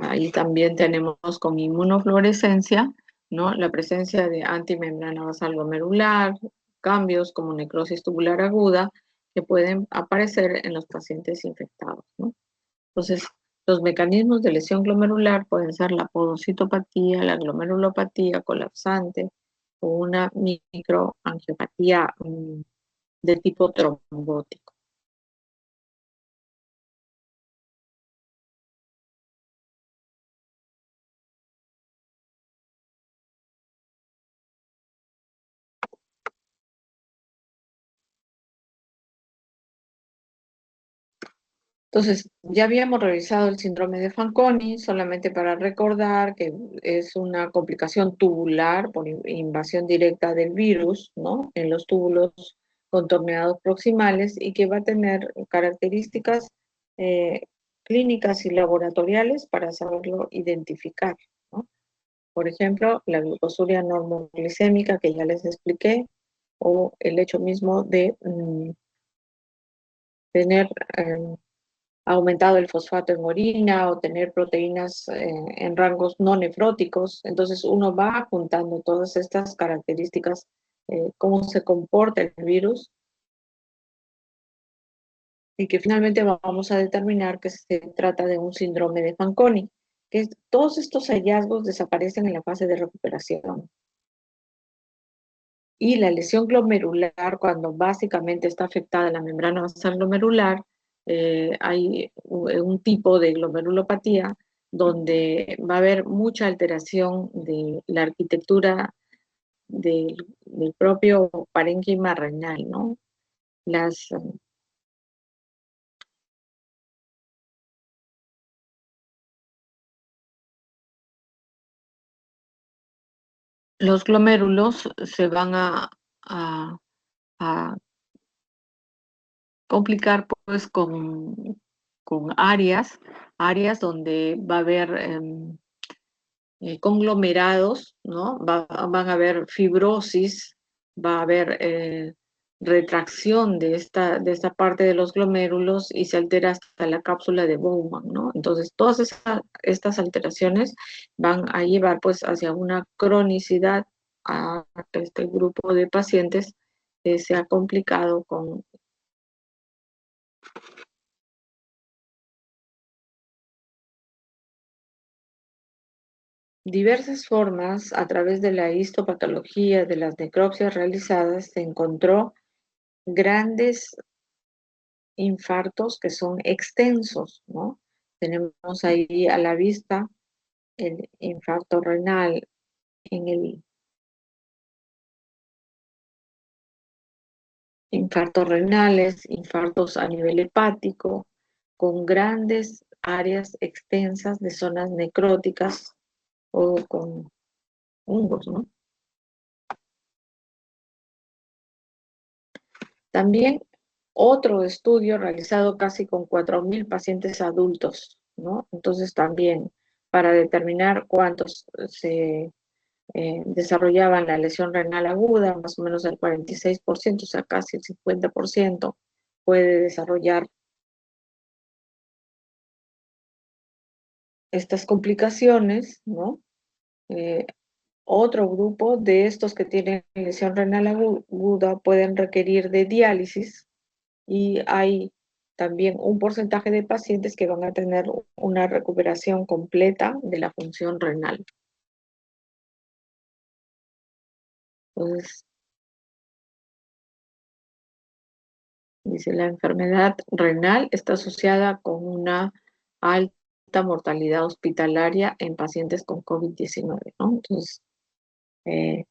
Ahí también tenemos con inmunofluorescencia, ¿no? La presencia de antimembrana basal glomerular, cambios como necrosis tubular aguda que pueden aparecer en los pacientes infectados, ¿no? Entonces, los mecanismos de lesión glomerular pueden ser la podocitopatía, la glomerulopatía colapsante o una microangiopatía de tipo trombótico. Entonces, ya habíamos revisado el síndrome de Fanconi, solamente para recordar que es una complicación tubular por invasión directa del virus, ¿no? En los túbulos contorneados proximales y que va a tener características eh, clínicas y laboratoriales para saberlo identificar, ¿no? Por ejemplo, la glucosuria normoglicémica que ya les expliqué, o el hecho mismo de tener aumentado el fosfato en orina o tener proteínas en rangos no nefróticos. Entonces uno va juntando todas estas características, cómo se comporta el virus y que finalmente vamos a determinar que se trata de un síndrome de Fanconi, que todos estos hallazgos desaparecen en la fase de recuperación. Y la lesión glomerular, cuando básicamente está afectada la membrana basal glomerular, hay un tipo de glomerulopatía donde va a haber mucha alteración de la arquitectura del propio parénquima renal, ¿no? Las, los glomérulos se van a, a complicar pues con áreas donde va a haber conglomerados, ¿no? Van a haber fibrosis, va a haber retracción de esta parte de los glomérulos y se altera hasta la cápsula de Bowman, ¿no? Entonces, todas estas alteraciones van a llevar pues hacia una cronicidad a este grupo de pacientes que se ha complicado con diversas formas. A través de la histopatología de las necropsias realizadas se encontró grandes infartos que son extensos, ¿no? Tenemos ahí a la vista el infarto renal en el infartos renales, infartos a nivel hepático, con grandes áreas extensas de zonas necróticas o con hongos, ¿no? También otro estudio realizado casi con 4.000 pacientes adultos, ¿no? Entonces también para determinar cuántos se desarrollaban la lesión renal aguda, más o menos el 46%, o sea, casi el 50% puede desarrollar estas complicaciones, ¿no? Eh, Otro grupo de estos que tienen lesión renal aguda pueden requerir de diálisis y hay también un porcentaje de pacientes que van a tener una recuperación completa de la función renal. Entonces, dice, la enfermedad renal está asociada con una alta mortalidad hospitalaria en pacientes con COVID-19, ¿no? Entonces, eh,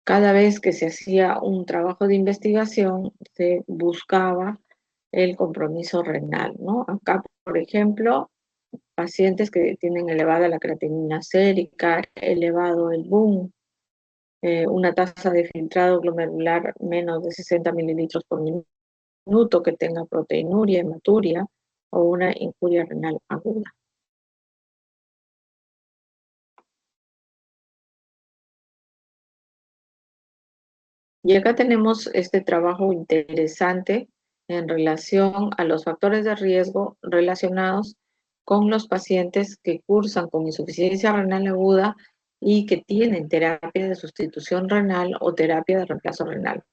cada vez que se hacía un trabajo de investigación, se buscaba el compromiso renal, ¿no? Acá, por ejemplo, pacientes que tienen elevada la creatinina sérica, elevado el BUN, una tasa de filtrado glomerular menos de 60 mililitros por minuto, diminuto que tenga proteinuria, hematuria o una injuria renal aguda. Y acá tenemos este trabajo interesante en relación a los factores de riesgo relacionados con los pacientes que cursan con insuficiencia renal aguda y que tienen terapia de sustitución renal o terapia de reemplazo renal.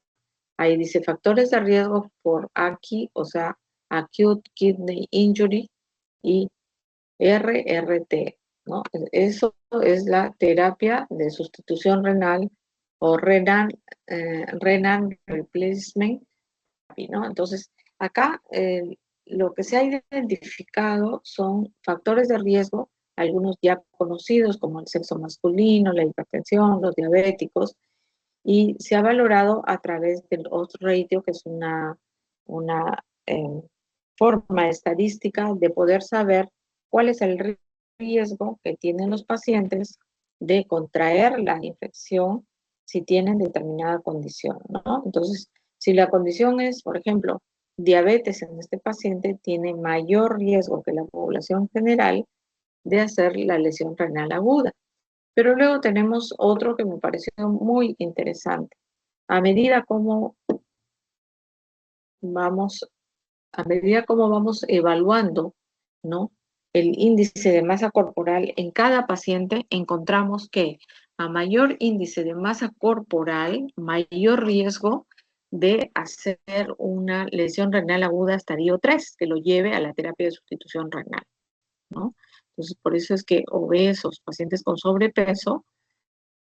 Ahí dice factores de riesgo por AKI, o sea, Acute Kidney Injury, y RRT, ¿no? Eso es la terapia de sustitución renal o renal replacement therapy, ¿no? Entonces, acá lo que se ha identificado son factores de riesgo, algunos ya conocidos como el sexo masculino, la hipertensión, los diabéticos, y se ha valorado a través del odds ratio, que es una forma estadística de poder saber cuál es el riesgo que tienen los pacientes de contraer la infección si tienen determinada condición, ¿no? Entonces, si la condición es, por ejemplo, diabetes en este paciente, tiene mayor riesgo que la población general de hacer la lesión renal aguda. Pero luego tenemos otro que me pareció muy interesante. A medida como vamos, a medida como vamos evaluando, ¿no? El índice de masa corporal en cada paciente, encontramos que a mayor índice de masa corporal, mayor riesgo de hacer una lesión renal aguda estadio 3, que lo lleve a la terapia de sustitución renal, ¿no? Entonces, por eso es que obesos, pacientes con sobrepeso,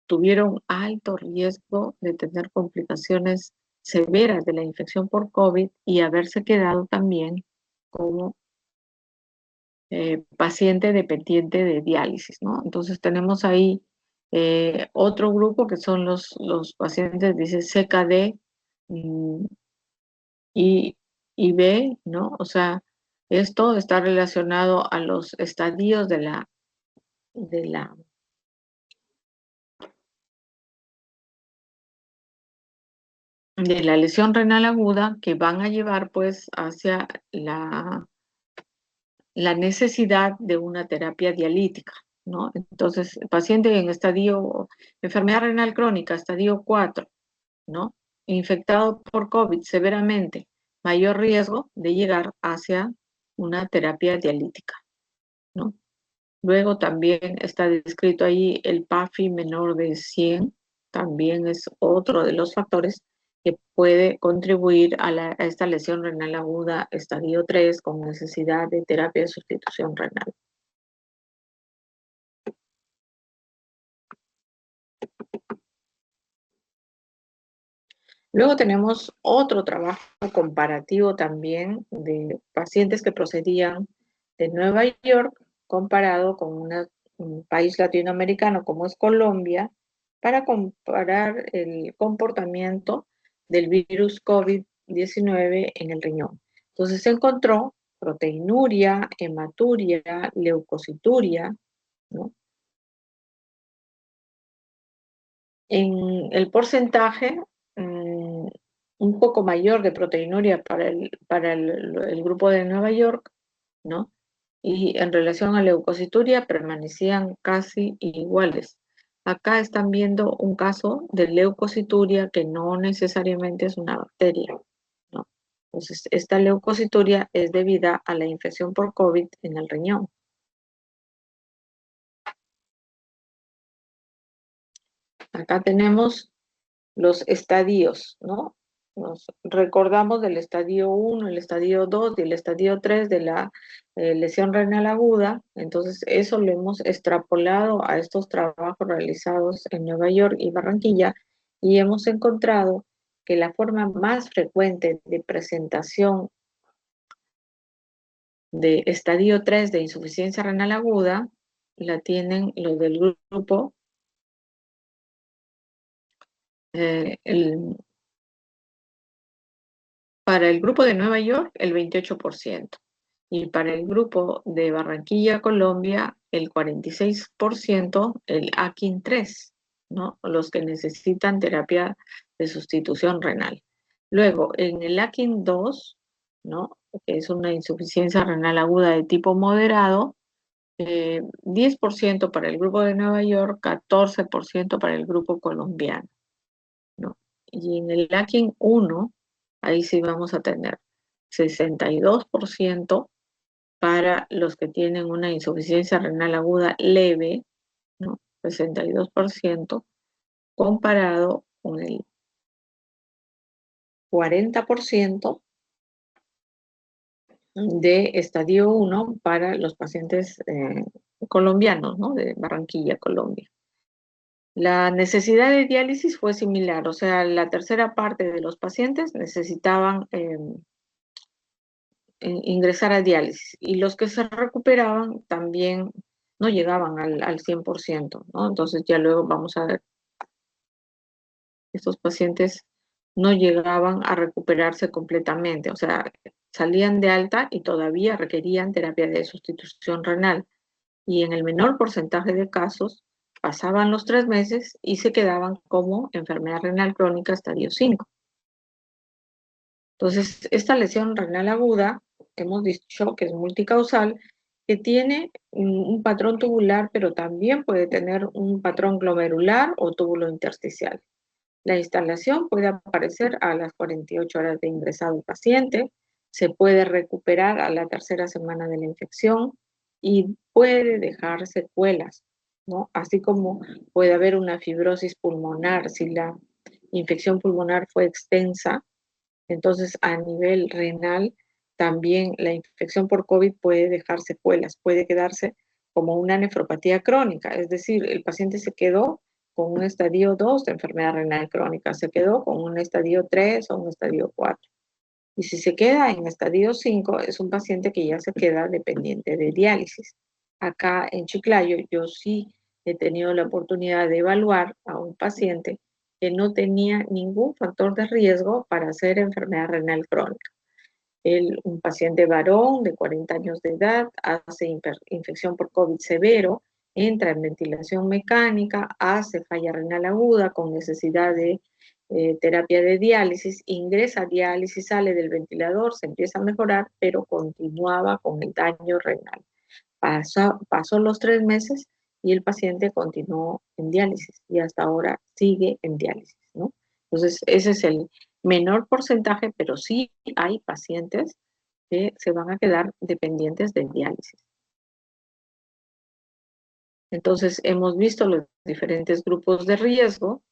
tuvieron alto riesgo de tener complicaciones severas de la infección por COVID y haberse quedado también como paciente dependiente de diálisis, ¿no? Entonces tenemos ahí otro grupo que son los pacientes, dice CKD mm, y B, ¿no? O sea, esto está relacionado a los estadios de la de la lesión renal aguda que van a llevar pues hacia la necesidad de una terapia dialítica, ¿no? Entonces, el paciente en estadio, enfermedad renal crónica, estadio 4, ¿no? Infectado por COVID severamente, mayor riesgo de llegar hacia una terapia dialítica, ¿no? Luego también está descrito ahí el PAFI menor de 100, también es otro de los factores que puede contribuir a esta lesión renal aguda estadio 3 con necesidad de terapia de sustitución renal. Luego tenemos otro trabajo comparativo también de pacientes que procedían de Nueva York comparado con un país latinoamericano como es Colombia, para comparar el comportamiento del virus COVID-19 en el riñón. Entonces se encontró proteinuria, hematuria, leucocituria, ¿no? En el porcentaje un poco mayor de proteinuria para el grupo de Nueva York, ¿no? Y en relación a leucocituria permanecían casi iguales. Acá están viendo un caso de leucocituria que no necesariamente es una bacteria, ¿no? Entonces, esta leucocituria es debida a la infección por COVID en el riñón. Acá tenemos los estadios, ¿no? Nos recordamos del estadio 1, el estadio 2 y el estadio 3 de la lesión renal aguda. Entonces, eso lo hemos extrapolado a estos trabajos realizados en Nueva York y Barranquilla y hemos encontrado que la forma más frecuente de presentación de estadio 3 de insuficiencia renal aguda la tienen los del grupo, el para el grupo de Nueva York, el 28%. Y para el grupo de Barranquilla, Colombia, el 46%, el AKIN 3, ¿no? Los que necesitan terapia de sustitución renal. Luego, en el AKIN 2, ¿no? Que es una insuficiencia renal aguda de tipo moderado, 10% para el grupo de Nueva York, 14% para el grupo colombiano, ¿no? Y en el ranking 1, ahí sí vamos a tener 62% para los que tienen una insuficiencia renal aguda leve, ¿no? 62%, comparado con el 40% de estadio 1 para los pacientes colombianos, ¿no? De Barranquilla, Colombia. La necesidad de diálisis fue similar, o sea, la tercera parte de los pacientes necesitaban ingresar a diálisis y los que se recuperaban también no llegaban al 100%, ¿no? Entonces ya luego vamos a ver, estos pacientes no llegaban a recuperarse completamente, o sea, salían de alta y todavía requerían terapia de sustitución renal y en el menor porcentaje de casos pasaban los 3 meses y se quedaban como enfermedad renal crónica estadio 5. Entonces, esta lesión renal aguda, hemos dicho que es multicausal, que tiene un patrón tubular, pero también puede tener un patrón glomerular o túbulo intersticial. La instalación puede aparecer a las 48 horas de ingresado el paciente, se puede recuperar a la tercera semana de la infección y puede dejar secuelas, ¿no? Así como puede haber una fibrosis pulmonar si la infección pulmonar fue extensa. Entonces, a nivel renal, también la infección por COVID puede dejar secuelas, puede quedarse como una nefropatía crónica, es decir, el paciente se quedó con un estadio 2 de enfermedad renal crónica, se quedó con un estadio 3 o un estadio 4. Y si se queda en estadio 5, es un paciente que ya se queda dependiente de diálisis. Acá en Chiclayo, yo sí he tenido la oportunidad de evaluar a un paciente que no tenía ningún factor de riesgo para hacer enfermedad renal crónica. Un paciente varón de 40 años de edad hace infección por COVID severo, entra en ventilación mecánica, hace falla renal aguda con necesidad de terapia de diálisis, ingresa a diálisis, sale del ventilador, se empieza a mejorar, pero continuaba con el daño renal. Pasó los 3 meses y el paciente continuó en diálisis y hasta ahora sigue en diálisis, ¿no? Entonces, ese es el menor porcentaje, pero sí hay pacientes que se van a quedar dependientes del diálisis. Entonces, hemos visto los diferentes grupos de riesgo,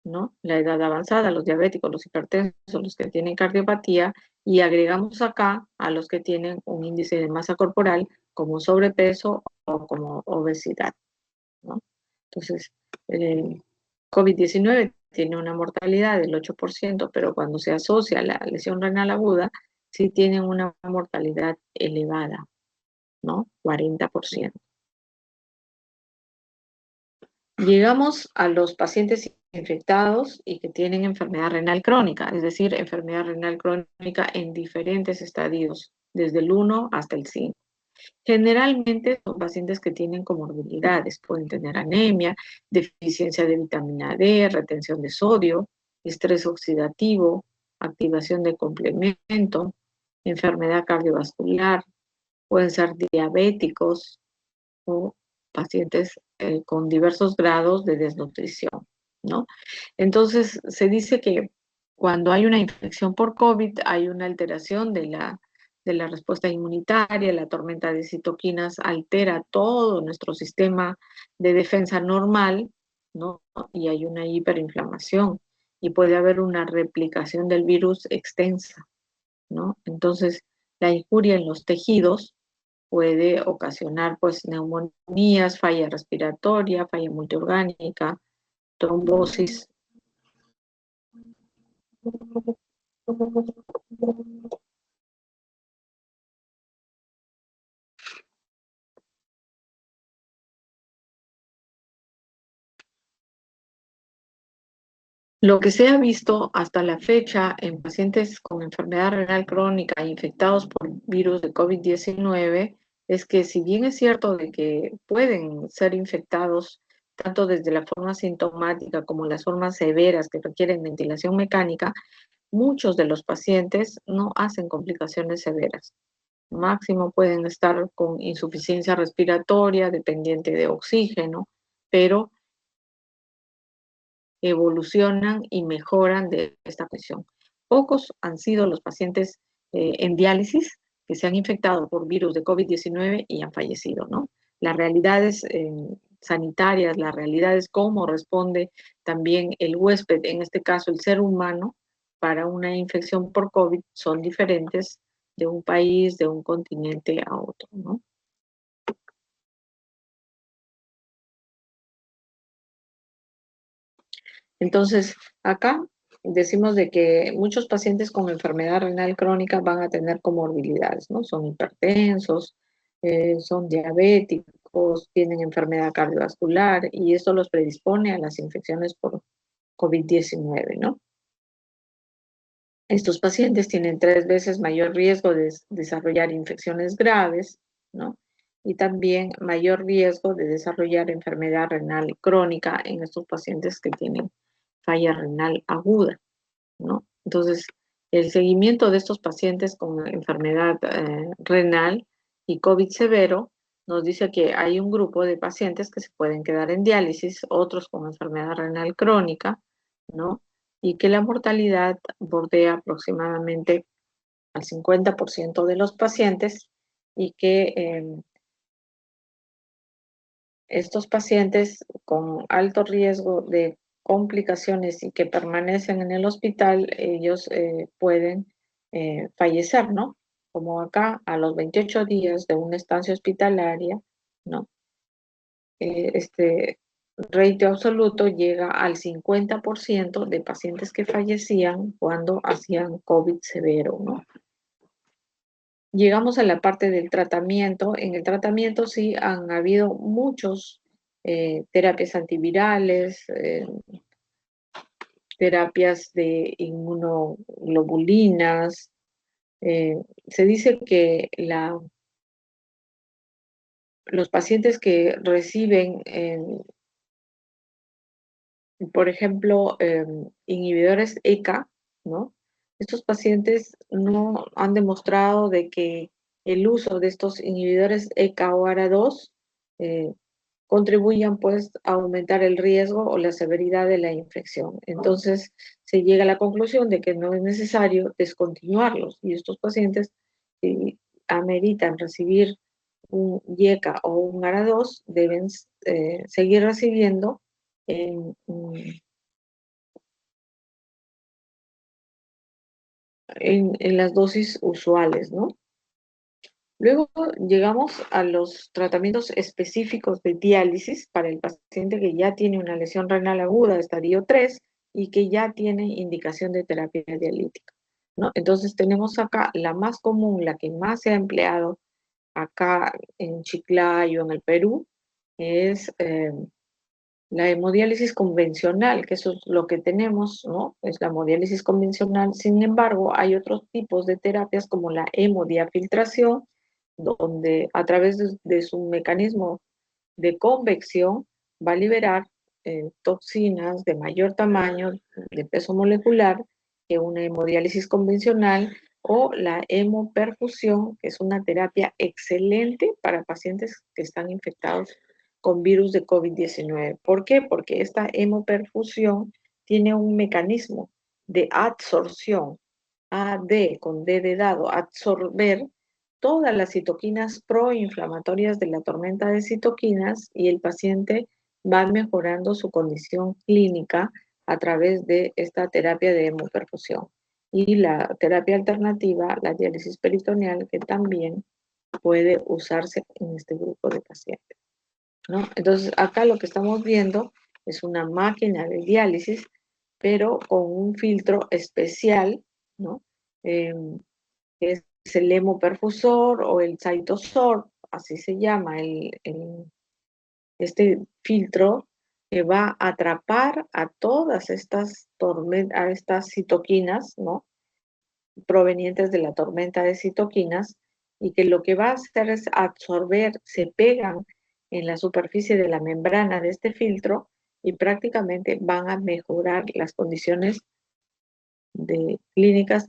¿no? La edad avanzada, los diabéticos, los hipertensos, los que tienen cardiopatía, y agregamos acá a los que tienen un índice de masa corporal como sobrepeso o como obesidad, ¿no? Entonces, el COVID-19 tiene una mortalidad del 8%, pero cuando se asocia a la lesión renal aguda, sí tienen una mortalidad elevada, ¿no? 40%. Llegamos a los pacientes infectados y que tienen enfermedad renal crónica, es decir, enfermedad renal crónica en diferentes estadios, desde el 1 hasta el 5. Generalmente son pacientes que tienen comorbilidades, pueden tener anemia, deficiencia de vitamina D, retención de sodio, estrés oxidativo, activación de complemento, enfermedad cardiovascular, pueden ser diabéticos o pacientes con diversos grados de desnutrición, ¿no? Entonces, se dice que cuando hay una infección por COVID hay una alteración de la respuesta inmunitaria, la tormenta de citoquinas altera todo nuestro sistema de defensa normal, ¿no? Y hay una hiperinflamación y puede haber una replicación del virus extensa, ¿no? Entonces, la injuria en los tejidos puede ocasionar pues neumonías, falla respiratoria, falla multiorgánica, trombosis. Lo que se ha visto hasta la fecha en pacientes con enfermedad renal crónica infectados por virus de COVID-19 es que si bien es cierto de que pueden ser infectados tanto desde la forma sintomática como las formas severas que requieren ventilación mecánica, muchos de los pacientes no hacen complicaciones severas. Máximo pueden estar con insuficiencia respiratoria, dependiente de oxígeno, pero evolucionan y mejoran de esta condición. Pocos han sido los pacientes en diálisis que se han infectado por virus de COVID-19 y han fallecido, ¿no? Las realidades sanitarias, las realidades cómo responde también el huésped, en este caso el ser humano, para una infección por COVID son diferentes de un país, de un continente a otro, ¿no? Entonces, acá decimos de que muchos pacientes con enfermedad renal crónica van a tener comorbilidades, ¿no? Son hipertensos, son diabéticos, tienen enfermedad cardiovascular y esto los predispone a las infecciones por COVID-19, ¿no? Estos pacientes tienen 3 veces mayor riesgo de desarrollar infecciones graves, ¿no? Y también mayor riesgo de desarrollar enfermedad renal crónica en estos pacientes que tienen falla renal aguda, ¿no? Entonces, el seguimiento de estos pacientes con enfermedad renal y COVID severo nos dice que hay un grupo de pacientes que se pueden quedar en diálisis, otros con enfermedad renal crónica, ¿no? Y que la mortalidad bordea aproximadamente al 50% de los pacientes y que estos pacientes con alto riesgo de complicaciones y que permanecen en el hospital, ellos pueden fallecer, ¿no? Como acá, a los 28 días de una estancia hospitalaria, ¿no? Este ratio absoluto llega al 50% de pacientes que fallecían cuando hacían COVID severo, ¿no? Llegamos a la parte del tratamiento. En el tratamiento sí han habido muchos terapias antivirales, terapias de inmunoglobulinas. Se dice que los pacientes que reciben, por ejemplo, inhibidores ECA, ¿no? Estos pacientes no han demostrado de que el uso de estos inhibidores ECA o ARA2 contribuyan pues a aumentar el riesgo o la severidad de la infección. Entonces se llega a la conclusión de que no es necesario descontinuarlos y estos pacientes si ameritan recibir un IECA o un ARA2 deben seguir recibiendo en, en las dosis usuales, ¿no? Luego llegamos a los tratamientos específicos de diálisis para el paciente que ya tiene una lesión renal aguda, estadio 3, y que ya tiene indicación de terapia dialítica, ¿no? Entonces tenemos acá la más común, la que más se ha empleado acá en Chiclayo, en el Perú, es la hemodiálisis convencional, que eso es lo que tenemos, ¿no? Es la hemodiálisis convencional. Sin embargo, hay otros tipos de terapias como la hemodiafiltración, donde a través de su mecanismo de convección va a liberar toxinas de mayor tamaño, de peso molecular, que una hemodiálisis convencional o la hemoperfusión, que es una terapia excelente para pacientes que están infectados con virus de COVID-19. ¿Por qué? Porque esta hemoperfusión tiene un mecanismo de absorción, AD con D de dado, absorber todas las citoquinas proinflamatorias de la tormenta de citoquinas y el paciente va mejorando su condición clínica a través de esta terapia de hemoperfusión. Y la terapia alternativa, la diálisis peritoneal, que también puede usarse en este grupo de pacientes, ¿no? Entonces, acá lo que estamos viendo es una máquina de diálisis, pero con un filtro especial, ¿no? Eh, que es el hemoperfusor o el CytoSorb, así se llama este filtro que va a atrapar a todas estas a estas citoquinas, ¿no? Provenientes de la tormenta de citoquinas y que lo que va a hacer es absorber, se pegan en la superficie de la membrana de este filtro y prácticamente van a mejorar las condiciones clínicas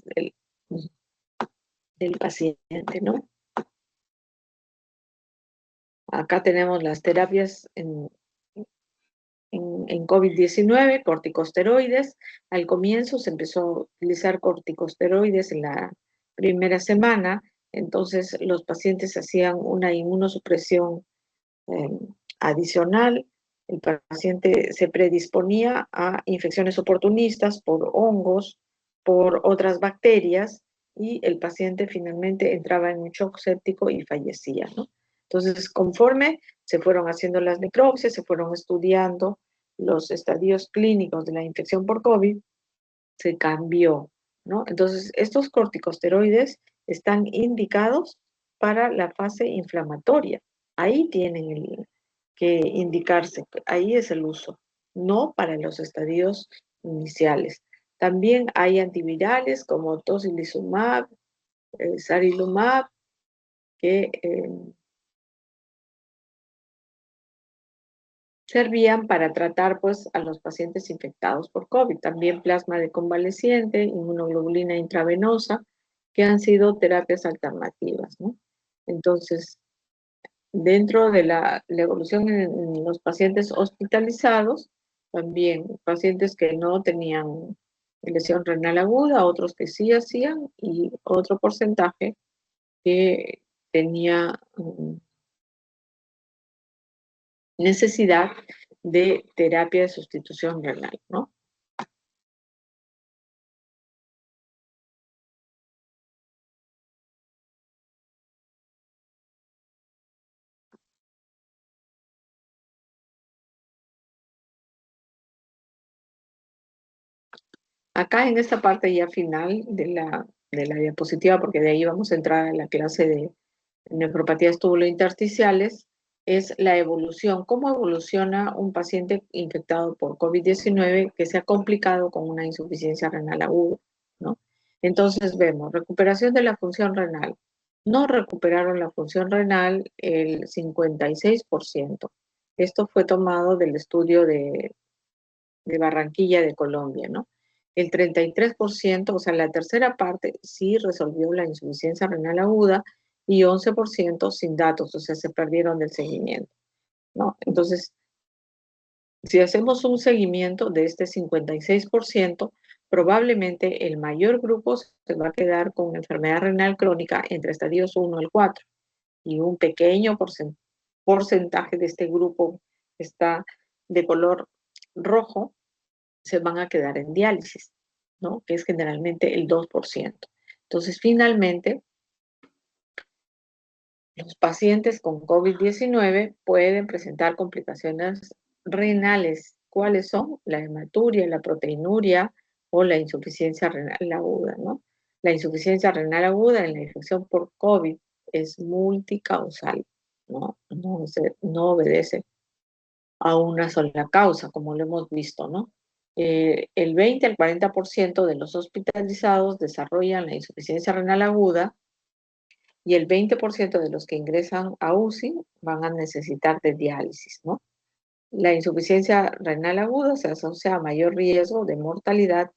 del paciente, ¿no? Acá tenemos las terapias en COVID-19, corticosteroides. Al comienzo se empezó a utilizar corticosteroides en la primera semana, entonces los pacientes hacían una inmunosupresión eh, adicional. El paciente se predisponía a infecciones oportunistas por hongos, por otras bacterias, y el paciente finalmente entraba en un shock séptico y fallecía, ¿no? Entonces, conforme se fueron haciendo las necropsias, se fueron estudiando los estadios clínicos de la infección por COVID, se cambió, ¿no? Entonces, estos corticosteroides están indicados para la fase inflamatoria. Ahí tienen que indicarse, ahí es el uso, no para los estadios iniciales. También hay antivirales como tocilizumab, sarilumab, que servían para tratar pues a los pacientes infectados por COVID. También plasma de convaleciente, inmunoglobulina intravenosa, que han sido terapias alternativas, ¿no? Entonces, dentro de la evolución en los pacientes hospitalizados, también pacientes que no tenían lesión renal aguda, otros que sí hacían, y otro porcentaje que tenía necesidad de terapia de sustitución renal, ¿no? Acá en esta parte ya final de la diapositiva, porque de ahí vamos a entrar a la clase de nefropatías tubulointersticiales, es la evolución, cómo evoluciona un paciente infectado por COVID-19 que se ha complicado con una insuficiencia renal aguda, ¿no? Entonces vemos recuperación de la función renal. No recuperaron la función renal el 56%. Esto fue tomado del estudio de Barranquilla, de Colombia, ¿no? El 33%, o sea, la tercera parte, sí resolvió la insuficiencia renal aguda, y 11% sin datos, o sea, se perdieron del seguimiento, ¿no? Entonces, si hacemos un seguimiento de este 56%, probablemente el mayor grupo se va a quedar con enfermedad renal crónica entre estadios 1 al 4, y un pequeño porcentaje de este grupo que está de color rojo se van a quedar en diálisis, ¿no? Que es generalmente el 2%. Entonces, finalmente, los pacientes con COVID-19 pueden presentar complicaciones renales. ¿Cuáles son? La hematuria, la proteinuria o la insuficiencia renal aguda, ¿no? La insuficiencia renal aguda en la infección por COVID es multicausal, ¿no? No obedece a una sola causa, como lo hemos visto, ¿no? El 20 al 40% de los hospitalizados desarrollan la insuficiencia renal aguda, y el 20% de los que ingresan a UCI van a necesitar de diálisis, ¿no? La insuficiencia renal aguda se asocia a mayor riesgo de mortalidad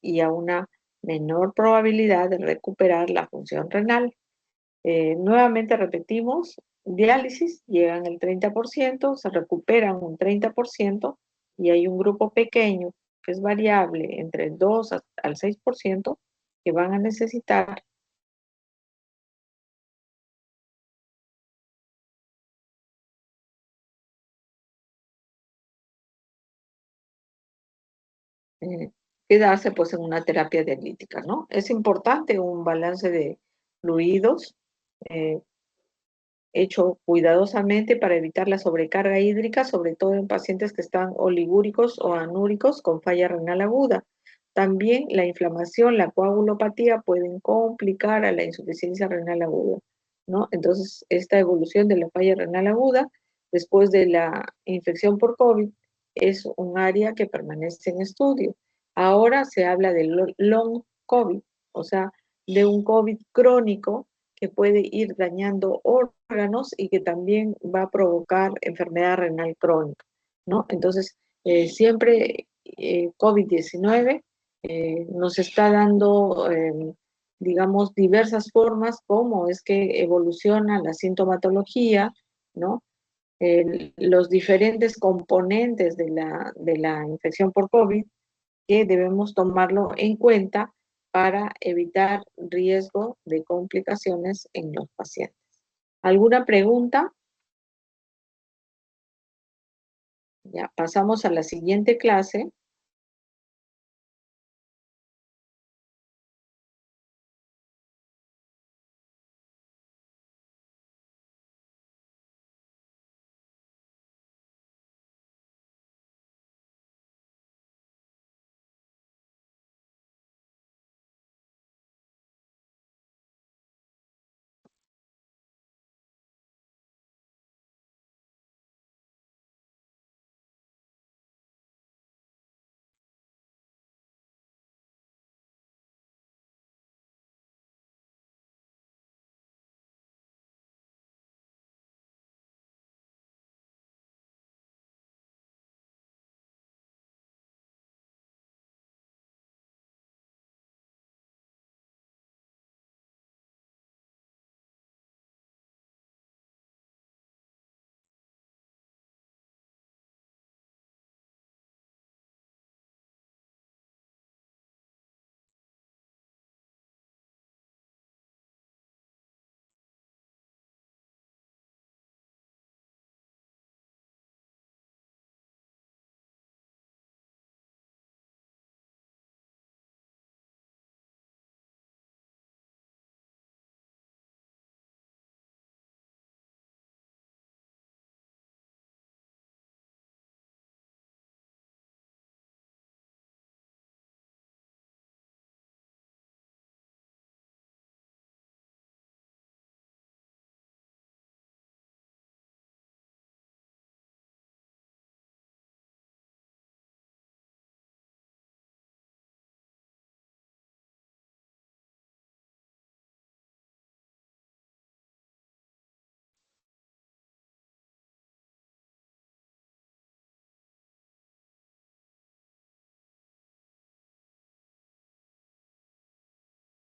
y a una menor probabilidad de recuperar la función renal. Nuevamente repetimos, diálisis llegan el 30%, se recuperan un 30%, y hay un grupo pequeño que es variable entre el 2 al 6% que van a necesitar eh, quedarse pues en una terapia dialítica, ¿no? Es importante un balance de fluidos eh, hecho cuidadosamente para evitar la sobrecarga hídrica, sobre todo en pacientes que están oligúricos o anúricos con falla renal aguda. También la inflamación, la coagulopatía pueden complicar a la insuficiencia renal aguda, ¿no? Entonces, esta evolución de la falla renal aguda después de la infección por COVID es un área que permanece en estudio. Ahora se habla del long COVID, o sea, de un COVID crónico que puede ir dañando órganos y que también va a provocar enfermedad renal crónica, ¿no? Entonces, siempre COVID-19 nos está dando, digamos, diversas formas, cómo es que evoluciona la sintomatología, ¿no? Los diferentes componentes de la infección por COVID que debemos tomarlo en cuenta para evitar riesgo de complicaciones en los pacientes. ¿Alguna pregunta? Ya, pasamos a la siguiente clase.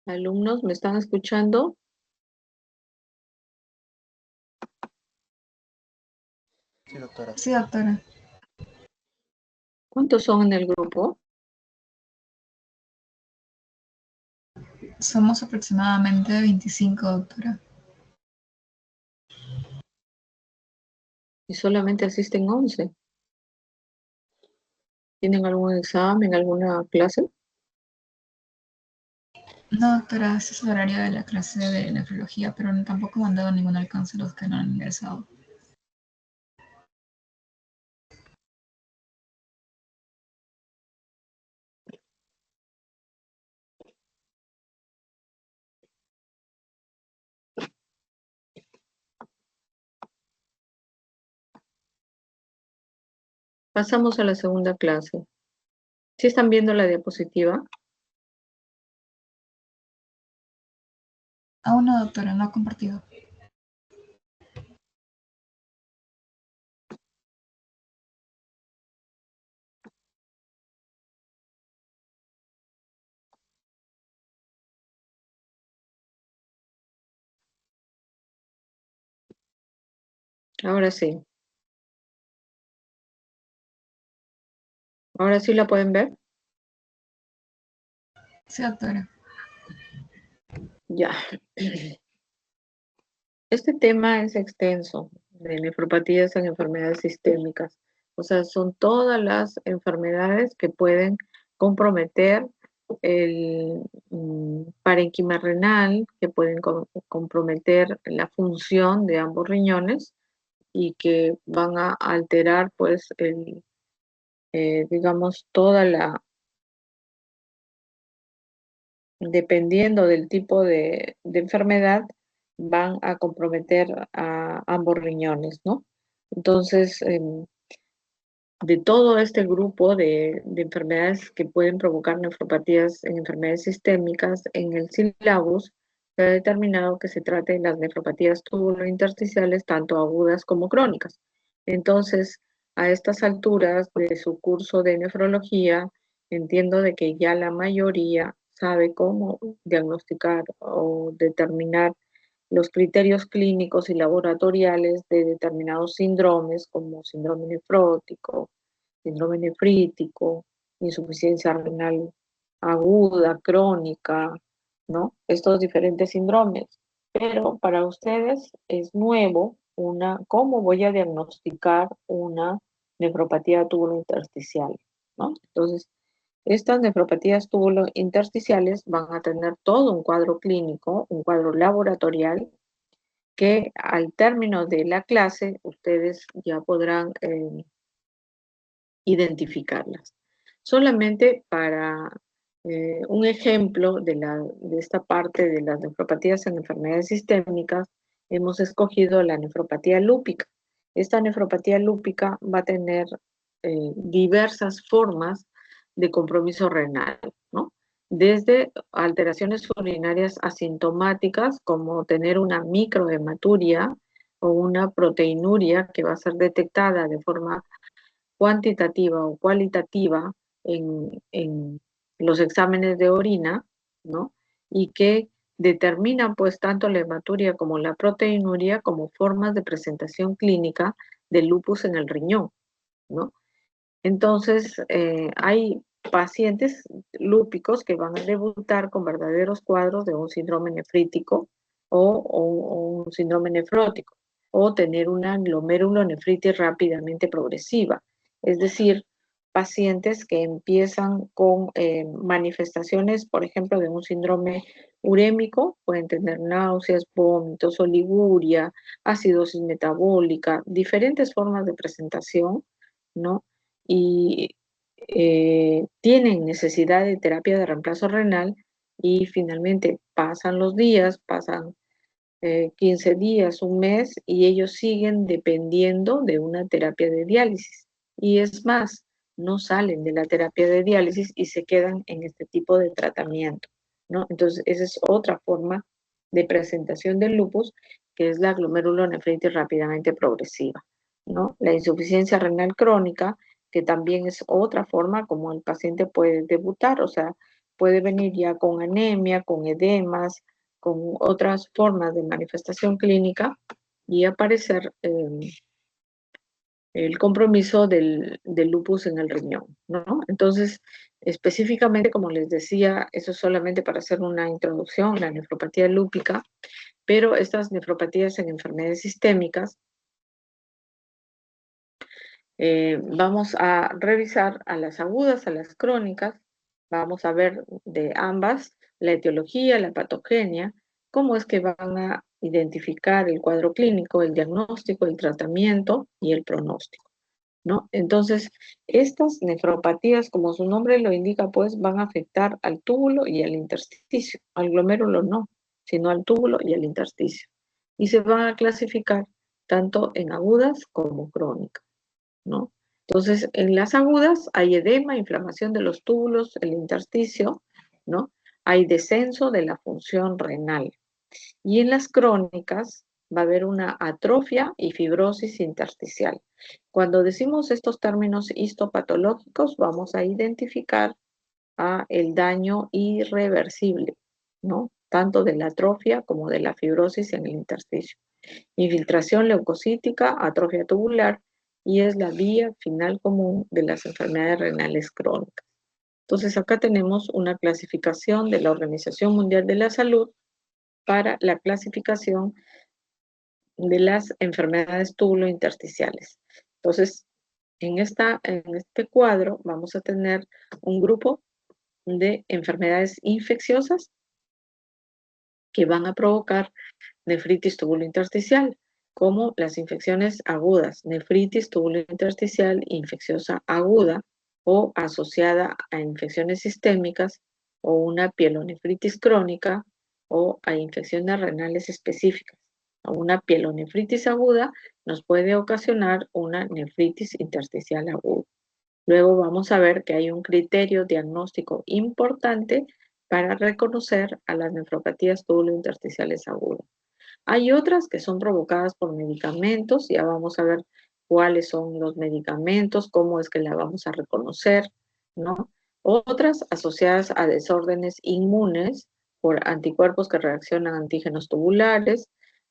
Alumnos, ¿me están escuchando? Sí, doctora. Sí, doctora. ¿Cuántos son en el grupo? Somos aproximadamente 25, doctora. Y solamente asisten 11. ¿Tienen algún examen, alguna clase? No, doctora, ese es el horario de la clase de nefrología, pero tampoco me han dado ningún alcance a los que no han ingresado. Pasamos a la segunda clase. ¿Sí están viendo la diapositiva? Aún no, doctora, no ha compartido. Ahora sí. ¿Ahora sí la pueden ver? Sí, doctora. Ya. Este tema es extenso, de nefropatías en enfermedades sistémicas. O sea, son todas las enfermedades que pueden comprometer el parénquima renal, que pueden comprometer la función de ambos riñones y que van a alterar, pues, digamos, toda la, dependiendo del tipo de enfermedad, van a comprometer a ambos riñones, ¿no? Entonces, de todo este grupo de enfermedades que pueden provocar nefropatías en enfermedades sistémicas, en el sílabus se ha determinado que se trata de las nefropatías tubulointersticiales, tanto agudas como crónicas. Entonces, a estas alturas de su curso de nefrología, entiendo de que ya la mayoría sabe cómo diagnosticar o determinar los criterios clínicos y laboratoriales de determinados síndromes como síndrome nefrótico, síndrome nefrítico, insuficiencia renal aguda, crónica, ¿no? Estos diferentes síndromes. Pero para ustedes es nuevo cómo voy a diagnosticar una nefropatía tubulointersticial, ¿no? Entonces, estas nefropatías tubulointersticiales van a tener todo un cuadro clínico, un cuadro laboratorial, que al término de la clase ustedes ya podrán identificarlas. Solamente para un ejemplo de esta parte de las nefropatías en enfermedades sistémicas, hemos escogido la nefropatía lúpica. Esta nefropatía lúpica va a tener diversas formas de compromiso renal, ¿no? Desde alteraciones urinarias asintomáticas, como tener una microhematuria o una proteinuria que va a ser detectada de forma cuantitativa o cualitativa en los exámenes de orina, ¿no? Y que determinan pues tanto la hematuria como la proteinuria como formas de presentación clínica del lupus en el riñón, ¿no? Entonces, hay pacientes lúpicos que van a debutar con verdaderos cuadros de un síndrome nefrítico o un síndrome nefrótico, o tener una glomerulonefritis rápidamente progresiva. Es decir, pacientes que empiezan con manifestaciones, por ejemplo, de un síndrome urémico, pueden tener náuseas, vómitos, oliguria, acidosis metabólica, diferentes formas de presentación, ¿no? Y tienen necesidad de terapia de reemplazo renal y finalmente pasan los días, pasan 15 días, un mes, y ellos siguen dependiendo de una terapia de diálisis. Y es más, no salen de la terapia de diálisis y se quedan en este tipo de tratamiento, ¿no? Entonces, esa es otra forma de presentación del lupus, que es la glomerulonefritis rápidamente progresiva, ¿no? La insuficiencia renal crónica, que también es otra forma como el paciente puede debutar, o sea, puede venir ya con anemia, con edemas, con otras formas de manifestación clínica y aparecer el compromiso del lupus en el riñón, ¿no? Entonces, específicamente, como les decía, eso es solamente para hacer una introducción, la nefropatía lúpica, pero estas nefropatías en enfermedades sistémicas, vamos a revisar a las agudas, a las crónicas, vamos a ver de ambas la etiología, la patogenia, cómo es que van a identificar el cuadro clínico, el diagnóstico, el tratamiento y el pronóstico, ¿no? Entonces, estas nefropatías, como su nombre lo indica, pues van a afectar al túbulo y al intersticio, al glomérulo no, sino al túbulo y al intersticio. Y se van a clasificar tanto en agudas como crónicas, ¿no? Entonces, en las agudas hay edema, inflamación de los túbulos, el intersticio, ¿no? Hay descenso de la función renal. Y en las crónicas va a haber una atrofia y fibrosis intersticial. Cuando decimos estos términos histopatológicos, vamos a identificar el daño irreversible, ¿no? Tanto de la atrofia como de la fibrosis en el intersticio. Infiltración leucocítica, atrofia tubular, y es la vía final común de las enfermedades renales crónicas. Entonces, acá tenemos una clasificación de la Organización Mundial de la Salud para la clasificación de las enfermedades tubulointersticiales. Entonces, en este cuadro vamos a tener un grupo de enfermedades infecciosas que van a provocar nefritis tubulointersticial, como las infecciones agudas, nefritis tubulointersticial infecciosa aguda o asociada a infecciones sistémicas o una pielonefritis crónica o a infecciones renales específicas. Una pielonefritis aguda nos puede ocasionar una nefritis intersticial aguda. Luego vamos a ver que hay un criterio diagnóstico importante para reconocer a las nefropatías tubulointersticiales agudas. Hay otras que son provocadas por medicamentos, ya vamos a ver cuáles son los medicamentos, cómo es que la vamos a reconocer, ¿no? Otras asociadas a desórdenes inmunes por anticuerpos que reaccionan a antígenos tubulares,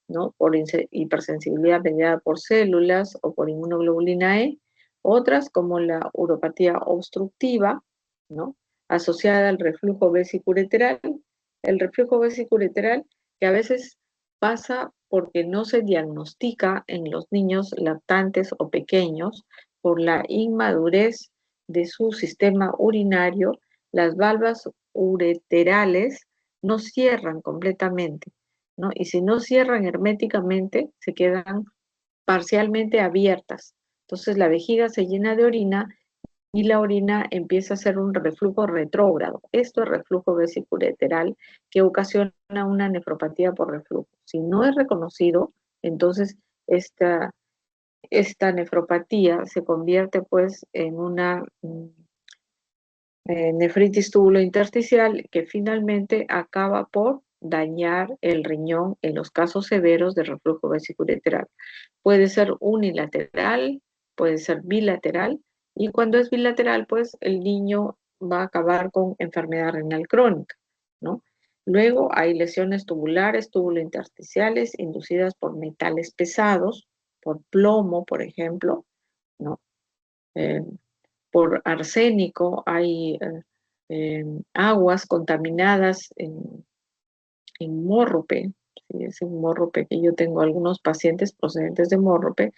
¿no? Por hipersensibilidad mediada por células o por inmunoglobulina E. Otras como la uropatía obstructiva, ¿no? Asociada al reflujo vesicureteral. El reflujo vesicureteral que a veces pasa porque no se diagnostica en los niños lactantes o pequeños por la inmadurez de su sistema urinario. Las valvas ureterales no cierran completamente, ¿no? Y si no cierran herméticamente, se quedan parcialmente abiertas. Entonces la vejiga se llena de orina y la orina empieza a hacer un reflujo retrógrado. Esto es reflujo vesicureteral que ocasiona una nefropatía por reflujo. Si no es reconocido, entonces esta nefropatía se convierte pues en una nefritis tubulointersticial que finalmente acaba por dañar el riñón en los casos severos de reflujo vesicureteral. Puede ser unilateral, puede ser bilateral, y cuando es bilateral, pues el niño va a acabar con enfermedad renal crónica, ¿no? Luego hay lesiones tubulares, tubulointersticiales, inducidas por metales pesados, por plomo, por ejemplo, ¿no? Eh, por arsénico, hay aguas contaminadas en Mórrope, ¿sí? Es en Mórrope que yo tengo algunos pacientes procedentes de Mórrope,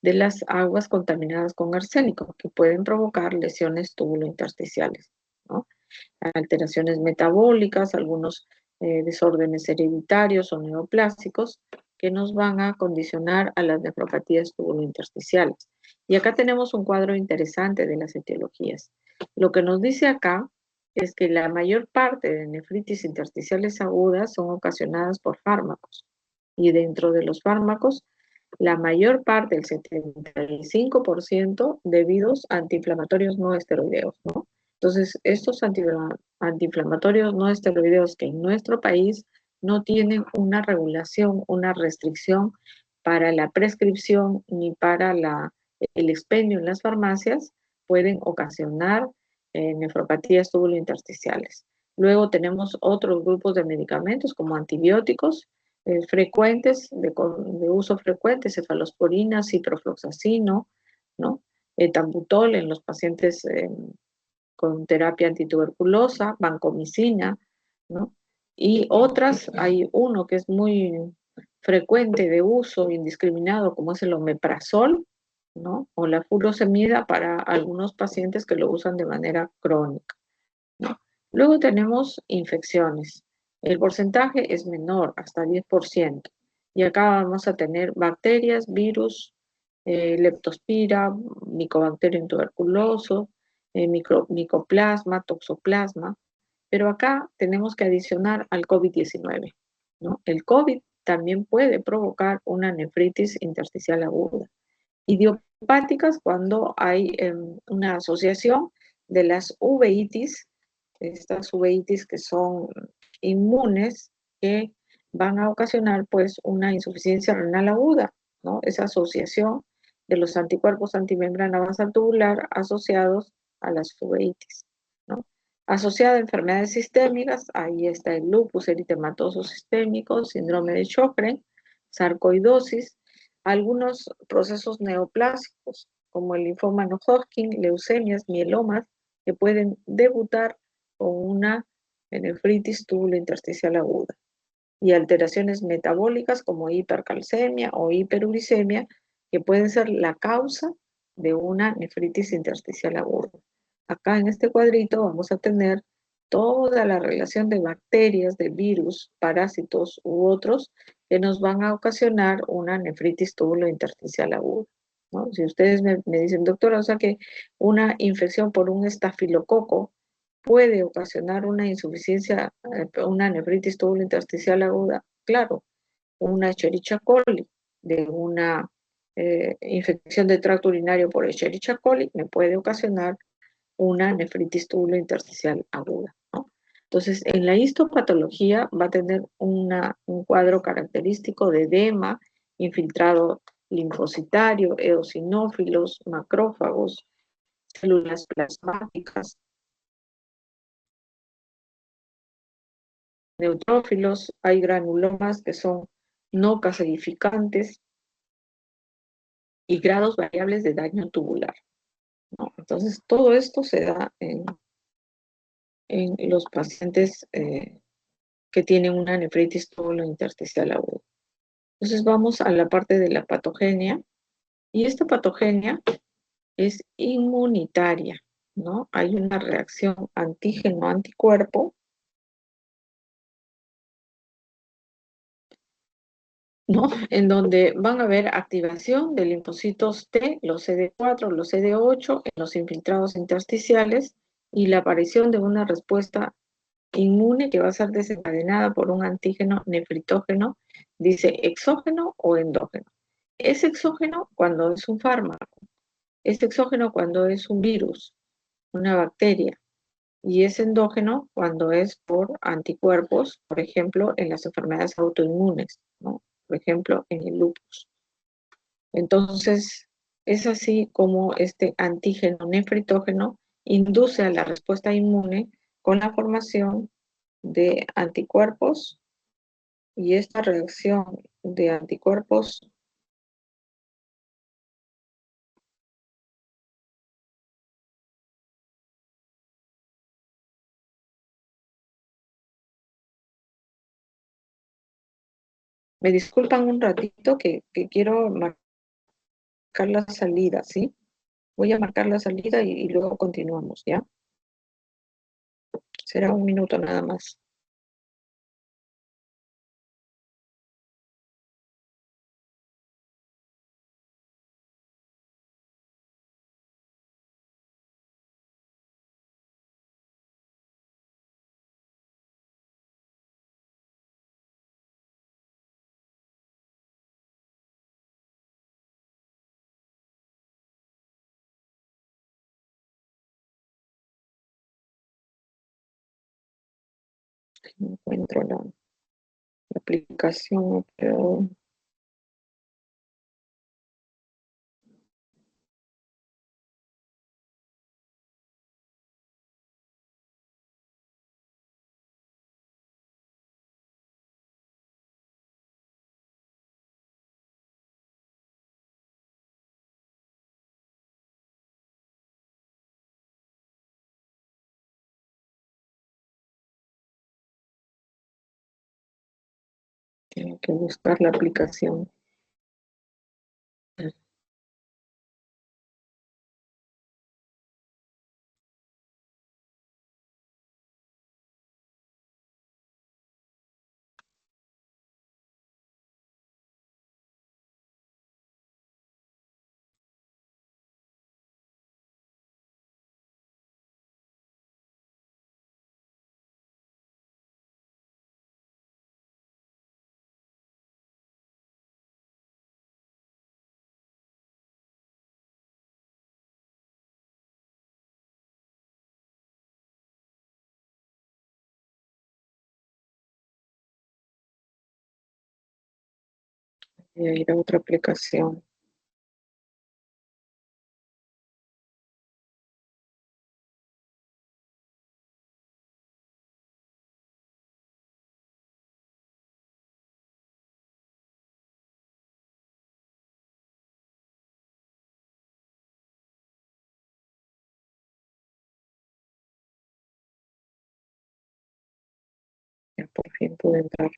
de las aguas contaminadas con arsénico, que pueden provocar lesiones tubulointersticiales, ¿no? Alteraciones metabólicas, algunos desórdenes hereditarios o neoplásicos que nos van a condicionar a las nefropatías tubulointersticiales. Y acá tenemos un cuadro interesante de las etiologías. Lo que nos dice acá es que la mayor parte de nefritis intersticiales agudas son ocasionadas por fármacos. Y dentro de los fármacos, la mayor parte, el 75%, debidos a antiinflamatorios no esteroideos, ¿no? Entonces, estos antiinflamatorios no esteroideos que en nuestro país no tienen una regulación, una restricción para la prescripción ni para el expendio en las farmacias, pueden ocasionar nefropatías tubulointersticiales. Luego tenemos otros grupos de medicamentos como antibióticos frecuentes, de uso frecuente, cefalosporina, ciprofloxacino, ¿no? Etambutol en los pacientes con terapia antituberculosa, vancomicina, ¿no? Y otras, hay uno que es muy frecuente de uso indiscriminado, como es el omeprazol, ¿no? O la furosemida para algunos pacientes que lo usan de manera crónica, ¿no? Luego tenemos infecciones. El porcentaje es menor, hasta 10%. Y acá vamos a tener bacterias, virus, leptospira, Mycobacterium tuberculoso, micoplasma, toxoplasma. Pero acá tenemos que adicionar al COVID-19, ¿no? El COVID también puede provocar una nefritis intersticial aguda. Idiopáticas cuando hay una asociación de las uveitis, estas uveitis que son inmunes, que van a ocasionar pues una insuficiencia renal aguda, ¿no? Esa asociación de los anticuerpos antimembrana basal tubular asociados a las uveitis, ¿no? Asociada a enfermedades sistémicas, ahí está el lupus eritematoso sistémico, síndrome de Sjögren, sarcoidosis, algunos procesos neoplásicos, como el linfoma no-Hodgkin, leucemias, mielomas, que pueden debutar con una nefritis tubulointersticial aguda. Y alteraciones metabólicas como hipercalcemia o hiperuricemia, que pueden ser la causa de una nefritis intersticial aguda. Acá en este cuadrito vamos a tener toda la relación de bacterias, de virus, parásitos u otros que nos van a ocasionar una nefritis tubulointersticial aguda, ¿no? Si ustedes me dicen, doctora, o sea que una infección por un estafilococo puede ocasionar una insuficiencia, una nefritis tubulointersticial aguda, claro, una Escherichia coli, de una infección de tracto urinario por Escherichia coli, me puede ocasionar una nefritis tubulointersticial aguda, ¿no? Entonces, en la histopatología va a tener un cuadro característico de edema, infiltrado linfocitario, eosinófilos, macrófagos, células plasmáticas, neutrófilos, hay granulomas que son no calcificantes y grados variables de daño tubular, ¿no? Entonces, todo esto se da en los pacientes que tienen una nefritis intersticial aguda. Entonces, vamos a la parte de la patogenia, y esta patogenia es inmunitaria, ¿no? Hay una reacción antígeno-anticuerpo, ¿no? En donde van a haber activación de linfocitos T, los CD4, los CD8, en los infiltrados intersticiales, y la aparición de una respuesta inmune que va a ser desencadenada por un antígeno nefritógeno, dice exógeno o endógeno. Es exógeno cuando es un fármaco, es exógeno cuando es un virus, una bacteria, y es endógeno cuando es por anticuerpos, por ejemplo, en las enfermedades autoinmunes, ¿no? Por ejemplo, en el lupus. Entonces, es así como este antígeno nefritógeno induce a la respuesta inmune con la formación de anticuerpos, y esta reacción de anticuerpos me disculpan un ratito que quiero marcar la salida, ¿sí? Voy a marcar la salida y luego continuamos, ¿ya? Será un minuto nada más. No encuentro la aplicación, pero tengo que buscar la aplicación. Voy a ir a otra aplicación. Ya por fin pude entrar.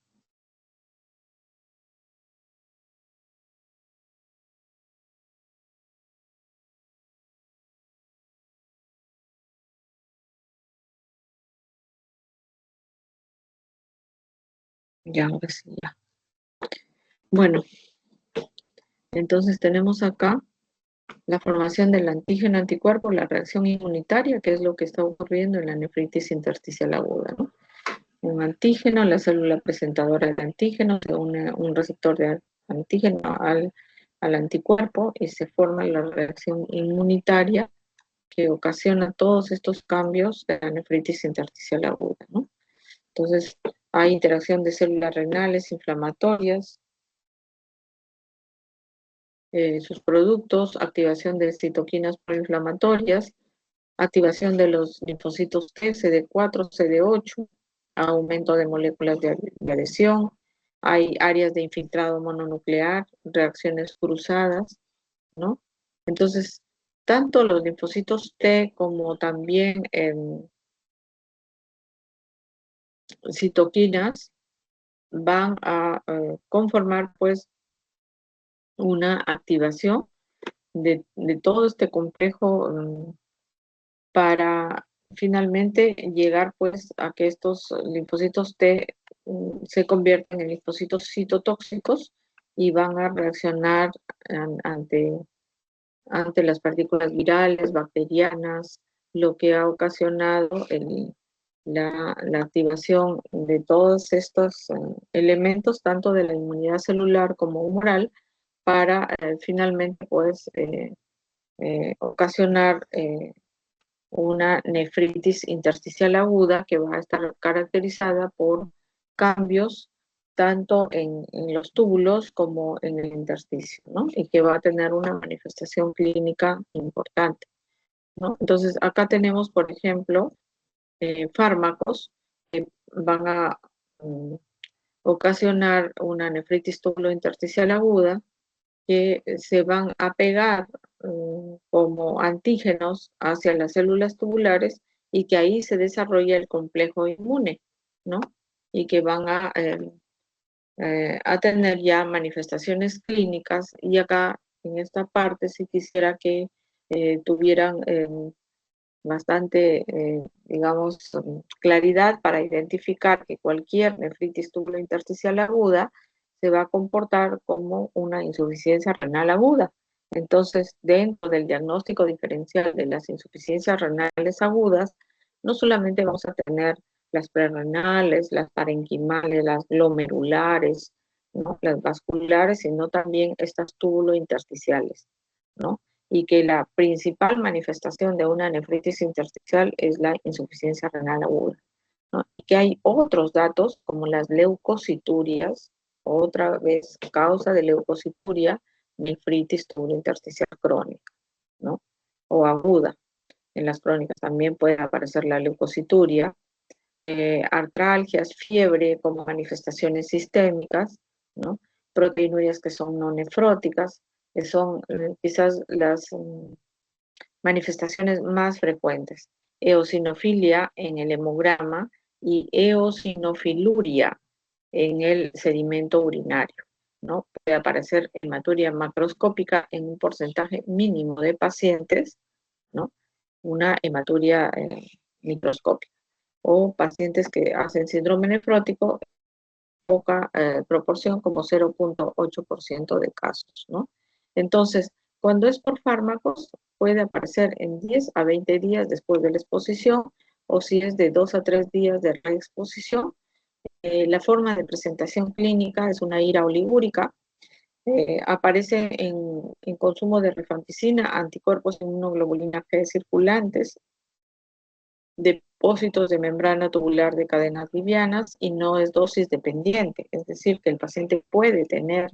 Ya, ahora sí, ya. Bueno, entonces tenemos acá la formación del antígeno anticuerpo, la reacción inmunitaria, que es lo que está ocurriendo en la nefritis intersticial aguda, ¿no? Un antígeno, la célula presentadora del antígeno se une un receptor de antígeno al anticuerpo y se forma la reacción inmunitaria que ocasiona todos estos cambios de la nefritis intersticial aguda, ¿no? Entonces, hay interacción de células renales inflamatorias, sus productos, activación de citoquinas proinflamatorias, activación de los linfocitos T, CD4, CD8, aumento de moléculas de adhesión, hay áreas de infiltrado mononuclear, reacciones cruzadas, ¿no? Entonces, tanto los linfocitos T como también citoquinas van a conformar pues una activación de todo este complejo para finalmente llegar pues a que estos linfocitos T se convierten en linfocitos citotóxicos y van a reaccionar ante las partículas virales, bacterianas, lo que ha ocasionado la activación de todos estos elementos, tanto de la inmunidad celular como humoral, para finalmente pues, ocasionar una nefritis intersticial aguda que va a estar caracterizada por cambios tanto en los túbulos como en el intersticio, ¿no? Y que va a tener una manifestación clínica importante, ¿no? Entonces, acá tenemos, por ejemplo, fármacos que van a ocasionar una nefritis tubulointersticial aguda que se van a pegar como antígenos hacia las células tubulares y que ahí se desarrolla el complejo inmune, ¿no? Y que van a tener ya manifestaciones clínicas. Y acá, en esta parte, sí quisiera que tuvieran bastante, digamos, claridad para identificar que cualquier nefritis tubulointersticial aguda se va a comportar como una insuficiencia renal aguda. Entonces, dentro del diagnóstico diferencial de las insuficiencias renales agudas, no solamente vamos a tener las prerrenales, las parenquimales, las glomerulares, ¿no? Las vasculares, sino también estas tubulointersticiales, ¿no? Y que la principal manifestación de una nefritis intersticial es la insuficiencia renal aguda, ¿no? Y que hay otros datos como las leucociturias, otra vez causa de leucocituria, nefritis tubulointersticial crónica, ¿no? O aguda. En las crónicas también puede aparecer la leucocituria, artralgias, fiebre como manifestaciones sistémicas, ¿no? Proteinurias que son no nefróticas, que son quizás las manifestaciones más frecuentes. Eosinofilia en el hemograma y eosinofiluria en el sedimento urinario, ¿no? Puede aparecer hematuria macroscópica en un porcentaje mínimo de pacientes, ¿no? Una hematuria microscópica. O pacientes que hacen síndrome nefrótico, poca proporción, como 0.8% de casos, ¿no? Entonces, cuando es por fármacos, puede aparecer en 10 a 20 días después de la exposición, o si es de 2 a 3 días de reexposición. La forma de presentación clínica es una ira oligúrica, aparece en consumo de rifampicina, anticuerpos inmunoglobulina G circulantes, depósitos de membrana tubular de cadenas livianas y no es dosis dependiente, es decir, que el paciente puede tener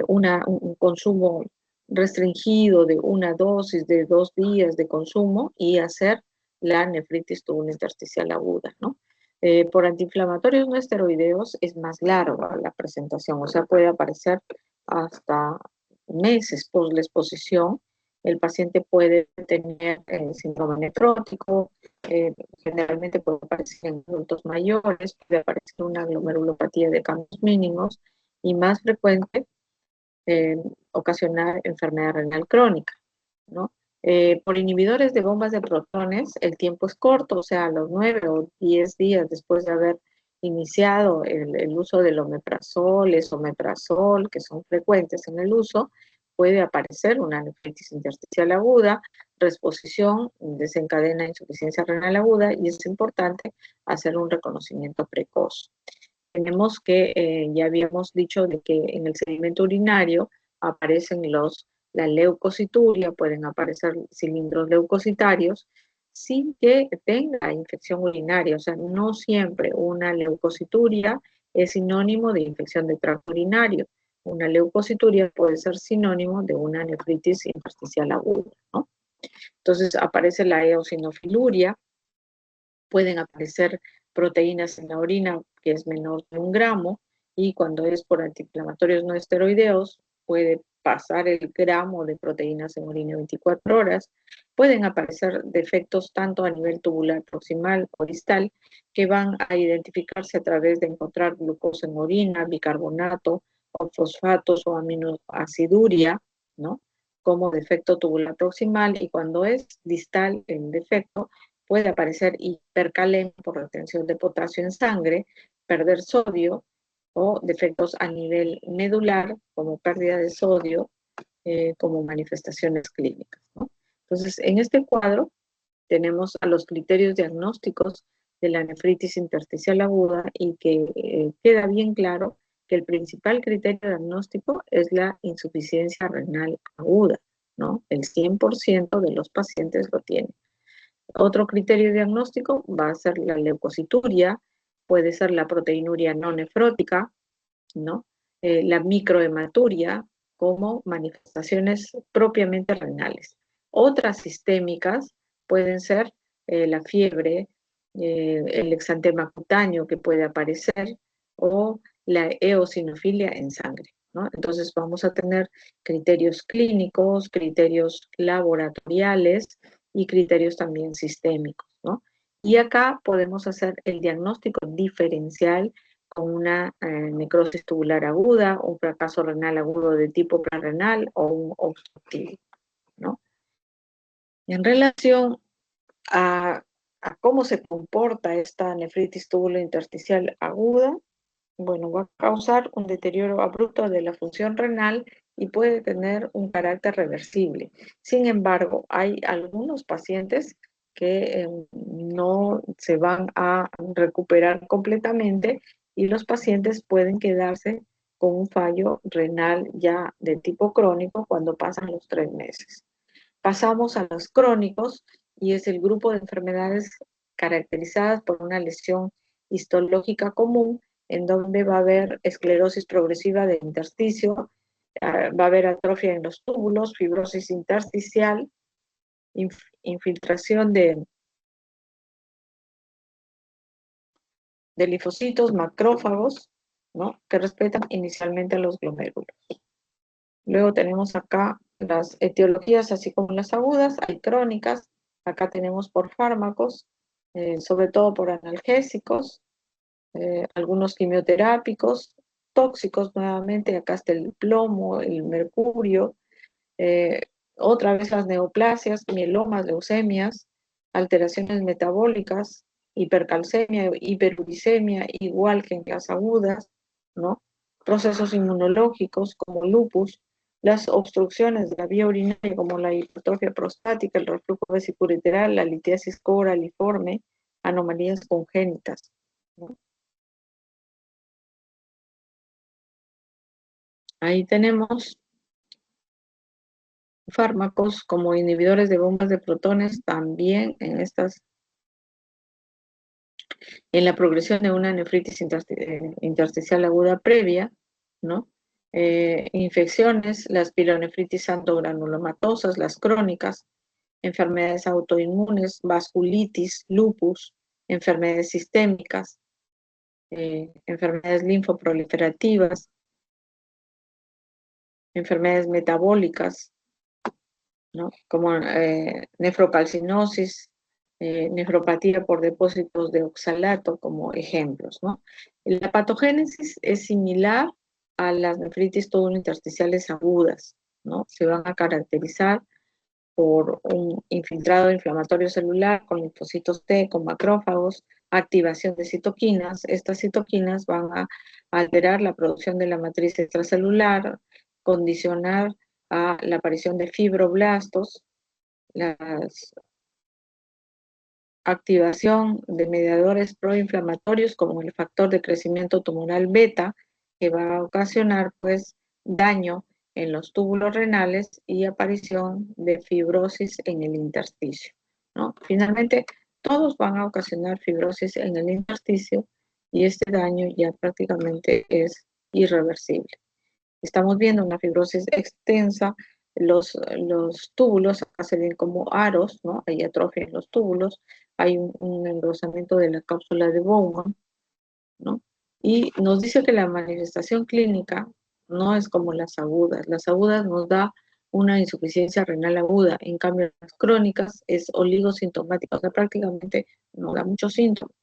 un consumo restringido de una dosis de 2 días de consumo y hacer la nefritis tubulointersticial aguda, ¿no? Por antiinflamatorios no esteroideos es más larga la presentación, o sea, puede aparecer hasta meses por la exposición. El paciente puede tener síndrome nefrótico, generalmente puede aparecer en adultos mayores, puede aparecer una glomerulopatía de cambios mínimos y más frecuente ocasionar enfermedad renal crónica, ¿no? Por inhibidores de bombas de protones, el tiempo es corto, o sea, a los 9 o 10 días después de haber iniciado el uso del omeprazol, esomeprazol, que son frecuentes en el uso, puede aparecer una nefritis intersticial aguda, reexposición desencadena insuficiencia renal aguda y es importante hacer un reconocimiento precoz. Tenemos que, ya habíamos dicho de que en el sedimento urinario aparecen la leucocituria, pueden aparecer cilindros leucocitarios sin que tenga infección urinaria, o sea, no siempre una leucocituria es sinónimo de infección de tracto urinario. Una leucocituria puede ser sinónimo de una nefritis intersticial aguda, ¿no? Entonces aparece la eosinofiluria, Pueden aparecer proteínas en la orina que es menor de 1 gramo, y cuando es por antiinflamatorios no esteroideos puede pasar el gramo de proteínas en orina 24 horas. Pueden aparecer defectos tanto a nivel tubular proximal o distal, que van a identificarse a través de encontrar glucosa en orina, bicarbonato o fosfatos o aminoaciduria, ¿no? Como defecto tubular proximal, y cuando es distal el defecto, puede aparecer hipercalemia por retención de potasio en sangre, perder sodio, o defectos a nivel medular, como pérdida de sodio, como manifestaciones clínicas, ¿no? Entonces, en este cuadro tenemos a los criterios diagnósticos de la nefritis intersticial aguda, y que queda bien claro que el principal criterio diagnóstico es la insuficiencia renal aguda, ¿no? El 100% de los pacientes lo tienen. Otro criterio diagnóstico va a ser la leucocituria, puede ser la proteinuria no nefrótica, ¿no? La microhematuria, como manifestaciones propiamente renales. Otras sistémicas pueden ser la fiebre, el exantema cutáneo que puede aparecer, o la eosinofilia en sangre, ¿no? Entonces vamos a tener criterios clínicos, criterios laboratoriales y criterios también sistémicos, ¿no? Y acá podemos hacer el diagnóstico diferencial con una necrosis tubular aguda, un fracaso renal agudo de tipo prerrenal o un obstructivo, ¿no? En relación a, a cómo se comporta esta nefritis tubulointersticial aguda, bueno, va a causar un deterioro abrupto de la función renal y puede tener un carácter reversible. Sin embargo, hay algunos pacientes que no se van a recuperar completamente, y los pacientes pueden quedarse con un fallo renal ya de tipo crónico cuando pasan los 3 meses. Pasamos a los crónicos, y es el grupo de enfermedades caracterizadas por una lesión histológica común, en donde va a haber esclerosis progresiva del intersticio, va a haber atrofia en los túbulos, fibrosis intersticial, infiltración de linfocitos, macrófagos, ¿no? Que respetan inicialmente a los glomérulos. Luego tenemos acá las etiologías, así como las agudas. Hay crónicas, acá tenemos por fármacos, sobre todo por analgésicos, algunos quimioterápicos, tóxicos nuevamente, acá está el plomo, el mercurio, eh, otra vez las neoplasias, mielomas, leucemias, alteraciones metabólicas, hipercalcemia, hiperuricemia, igual que en las agudas, ¿no? Procesos inmunológicos como lupus, las obstrucciones de la vía urinaria como la hipertrofia prostática, el reflujo vesicoureteral, la litiasis coraliforme, anomalías congénitas, ¿no? Ahí tenemos fármacos como inhibidores de bombas de protones también en la progresión de una nefritis intersticial aguda previa, ¿no? Infecciones, las pielonefritis santogranulomatosas, las crónicas, enfermedades autoinmunes, vasculitis, lupus, enfermedades sistémicas, enfermedades linfoproliferativas, enfermedades metabólicas, ¿no? Como nefrocalcinosis, nefropatía por depósitos de oxalato como ejemplos, ¿no? La patogénesis es similar a las nefritis intersticiales agudas, ¿no? Se van a caracterizar por un infiltrado inflamatorio celular con linfocitos T, con macrófagos, activación de citoquinas. Estas citoquinas van a alterar la producción de la matriz extracelular, condicionar a la aparición de fibroblastos, la activación de mediadores proinflamatorios como el factor de crecimiento tumoral beta, que va a ocasionar pues daño en los túbulos renales y aparición de fibrosis en el intersticio, ¿no? Finalmente, todos van a ocasionar fibrosis en el intersticio, y este daño ya prácticamente es irreversible. Estamos viendo una fibrosis extensa, los túbulos acá se ven como aros, ¿no? Hay atrofia en los túbulos, hay un engrosamiento de la cápsula de Bowman, ¿no? Y nos dice que la manifestación clínica no es como las agudas. Las agudas nos da una insuficiencia renal aguda, en cambio las crónicas es oligosintomática, o sea, prácticamente no da muchos síntomas.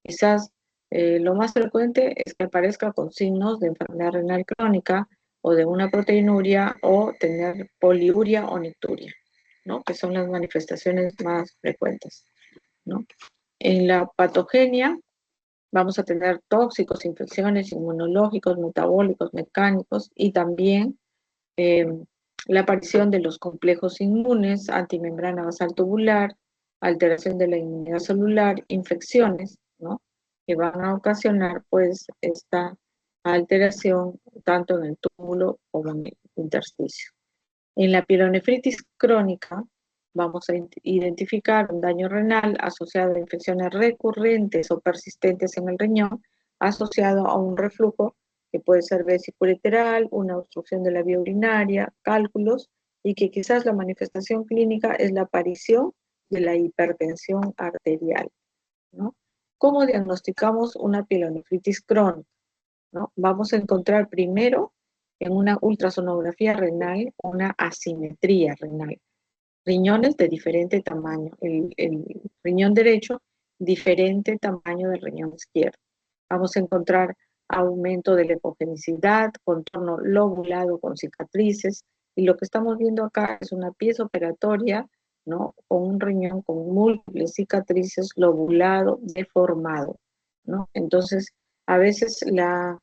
Quizás lo más frecuente es que aparezca con signos de enfermedad renal crónica o de una proteinuria o tener poliuria o nicturia, ¿no? Que son las manifestaciones más frecuentes, ¿no? En la patogenia vamos a tener tóxicos, infecciones, inmunológicos, metabólicos, mecánicos y también eh, la aparición de los complejos inmunes, antimembrana basal tubular, alteración de la inmunidad celular, infecciones, ¿no? Que van a ocasionar pues esta alteración tanto en el túbulo como en el intersticio. En la pielonefritis crónica vamos a identificar un daño renal asociado a infecciones recurrentes o persistentes en el riñón, asociado a un reflujo que puede ser vesicoureteral, una obstrucción de la vía urinaria, cálculos, y que quizás la manifestación clínica es la aparición de la hipertensión arterial, ¿no? ¿Cómo diagnosticamos una pielonefritis crónica? ¿No? Vamos a encontrar primero en una ultrasonografía renal una asimetría renal, riñones de diferente tamaño, el riñón derecho diferente tamaño del riñón izquierdo. Vamos a encontrar aumento de la hipogenicidad, contorno lobulado con cicatrices, y lo que estamos viendo acá es una pieza operatoria, ¿no? Con un riñón con múltiples cicatrices, lobulado, deformado, ¿no? Entonces, a veces la,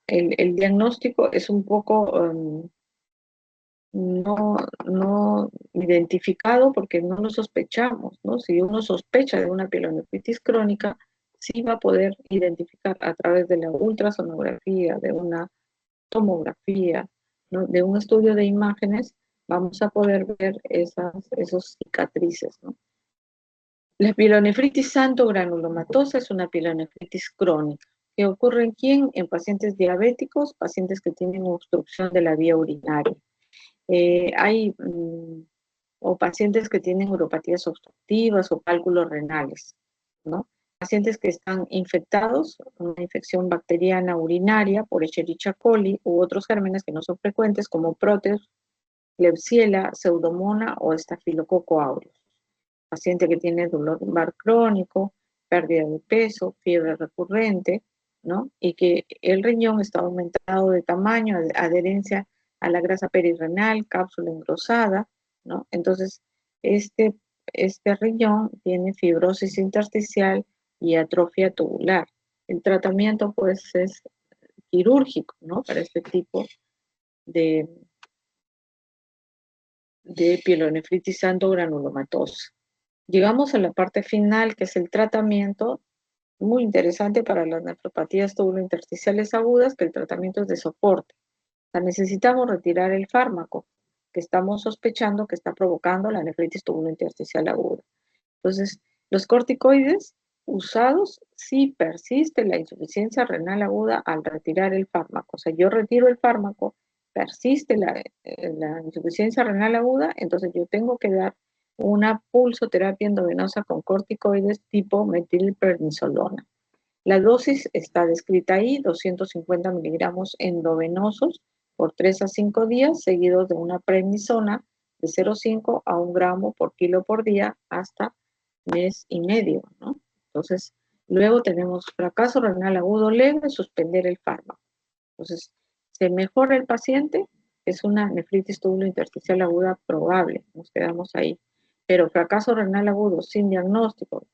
el diagnóstico es un poco no identificado porque no lo sospechamos, ¿no? Si uno sospecha de una pielonefritis crónica, sí va a poder identificar a través de la ultrasonografía, de una tomografía, ¿no? De un estudio de imágenes, vamos a poder ver esos cicatrices, ¿no? La pielonefritis santo-granulomatosa es una pielonefritis crónica que ocurre en quién? En pacientes diabéticos, pacientes que tienen obstrucción de la vía urinaria. Hay o pacientes que tienen uropatías obstructivas o cálculos renales, ¿no? Pacientes que están infectados, una infección bacteriana urinaria por Escherichia coli u otros gérmenes que no son frecuentes como Proteus, Klebsiella, Pseudomonas o Estafilococo aureus. Paciente que tiene dolor lumbar crónico, pérdida de peso, fiebre recurrente, ¿no? Y que el riñón está aumentado de tamaño, adherencia a la grasa perirrenal, cápsula engrosada, ¿no? Entonces, este, este riñón tiene fibrosis intersticial y atrofia tubular. El tratamiento, pues, es quirúrgico, ¿no? Para este tipo de, de pielonefritis santo-granulomatosa. Llegamos a la parte final, que es el tratamiento, muy interesante para las nefropatías tubulointersticiales agudas, que el tratamiento es de soporte. O sea, necesitamos retirar el fármaco que estamos sospechando que está provocando la nefritis tubulointersticial aguda. Entonces, los corticoides usados, sí persiste la insuficiencia renal aguda al retirar el fármaco. O sea, yo retiro el fármaco, persiste la insuficiencia renal aguda, entonces yo tengo que dar una pulsoterapia endovenosa con corticoides tipo metilprednisolona. La dosis está descrita ahí, 250 miligramos endovenosos por 3 a 5 días, seguidos de una prednisona de 0,5 a 1 gramo por kilo por día hasta mes y medio, ¿no? Entonces, luego tenemos fracaso renal agudo leve, suspender el fármaco. Entonces, se mejora el paciente, es una nefritis tubulointersticial aguda probable, nos quedamos ahí. Pero fracaso renal agudo sin diagnóstico,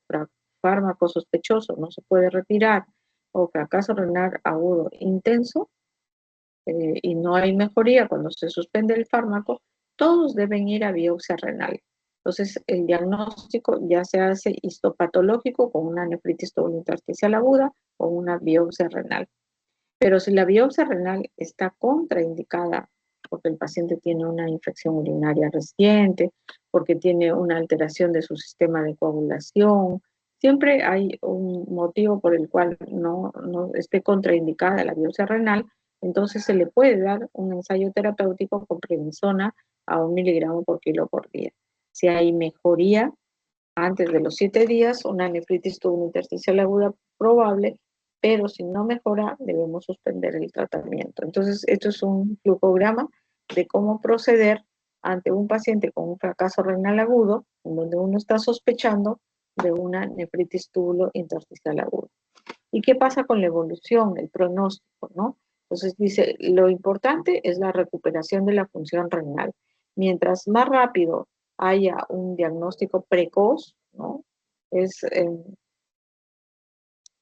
fármaco sospechoso, no se puede retirar, o fracaso renal agudo intenso, y no hay mejoría cuando se suspende el fármaco, todos deben ir a biopsia renal. Entonces, el diagnóstico ya se hace histopatológico con una nefritis tubulointersticial aguda o una biopsia renal. Pero si la biopsia renal está contraindicada porque el paciente tiene una infección urinaria reciente, porque tiene una alteración de su sistema de coagulación, siempre hay un motivo por el cual no esté contraindicada la biopsia renal, entonces se le puede dar un ensayo terapéutico con prednisona a 1 miligramo por kilo por día. Si hay mejoría antes de los 7 días, una nefritis tubulointersticial aguda probable, pero si no mejora, debemos suspender el tratamiento. Entonces, esto es un flujograma de cómo proceder ante un paciente con un fracaso renal agudo, en donde uno está sospechando de una nefritis tubulointersticial aguda. ¿Y qué pasa con la evolución, el pronóstico, no? Entonces dice, lo importante es la recuperación de la función renal. Mientras más rápido haya un diagnóstico precoz, ¿no?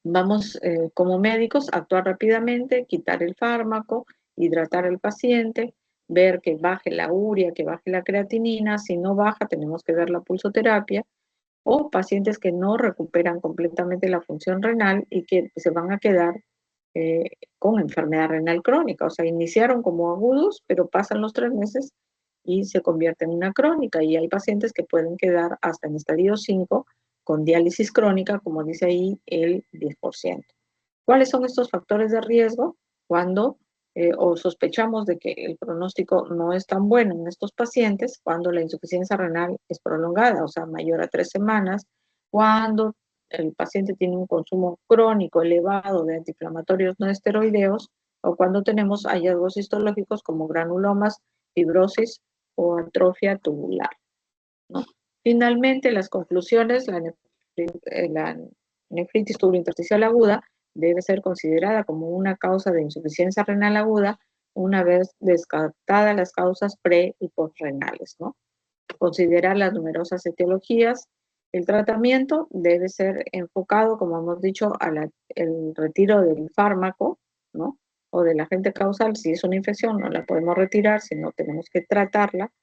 Vamos como médicos a actuar rápidamente, quitar el fármaco, hidratar al paciente, ver que baje la urea, que baje la creatinina. Si no baja, tenemos que dar la pulsoterapia. O pacientes que no recuperan completamente la función renal y que se van a quedar con enfermedad renal crónica. O sea, iniciaron como agudos, pero pasan los 3 meses y se convierte en una crónica. Y hay pacientes que pueden quedar hasta en estadio 5 con diálisis crónica, como dice ahí, el 10%. ¿Cuáles son estos factores de riesgo? Cuando o sospechamos de que el pronóstico no es tan bueno en estos pacientes, cuando la insuficiencia renal es prolongada, o sea, mayor a 3 semanas, cuando el paciente tiene un consumo crónico elevado de antiinflamatorios no esteroideos, o cuando tenemos hallazgos histológicos como granulomas, fibrosis o atrofia tubular, ¿no? Finalmente, las conclusiones, la nefritis tubulointersticial aguda debe ser considerada como una causa de insuficiencia renal aguda una vez descartadas las causas pre- y postrenales, ¿no? Considerar las numerosas etiologías. El tratamiento debe ser enfocado, como hemos dicho, al retiro del fármaco, ¿no? O del agente causal. Si es una infección, no la podemos retirar, sino tenemos que tratarla,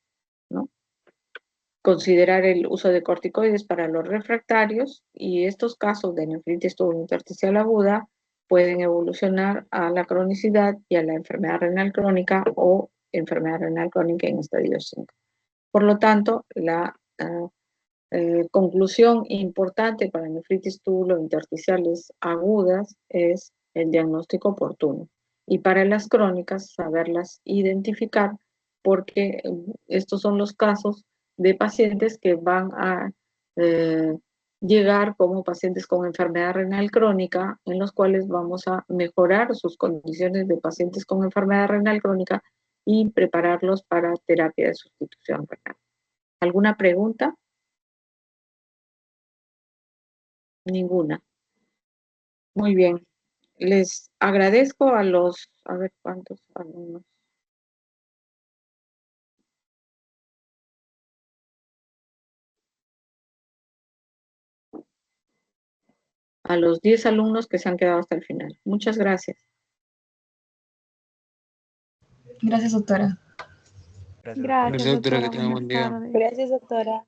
¿no? Considerar el uso de corticoides para los refractarios, y estos casos de nefritis tubulointersticial aguda pueden evolucionar a la cronicidad y a la enfermedad renal crónica o enfermedad renal crónica en estadio 5. Por lo tanto, la conclusión importante para nefritis tubulointersticiales agudas es el diagnóstico oportuno. Y para las crónicas, saberlas identificar, porque estos son los casos de pacientes que van a llegar como pacientes con enfermedad renal crónica, en los cuales vamos a mejorar sus condiciones de pacientes con enfermedad renal crónica y prepararlos para terapia de sustitución renal. ¿Alguna pregunta? Ninguna. Muy bien. Les agradezco a los, a ver cuántos alumnos. A los 10 alumnos que se han quedado hasta el final. Muchas gracias. Gracias, doctora. Gracias, doctora. Gracias, Gracias, doctora, doctora. que tenga Buenas buen día. tardes. Gracias, doctora.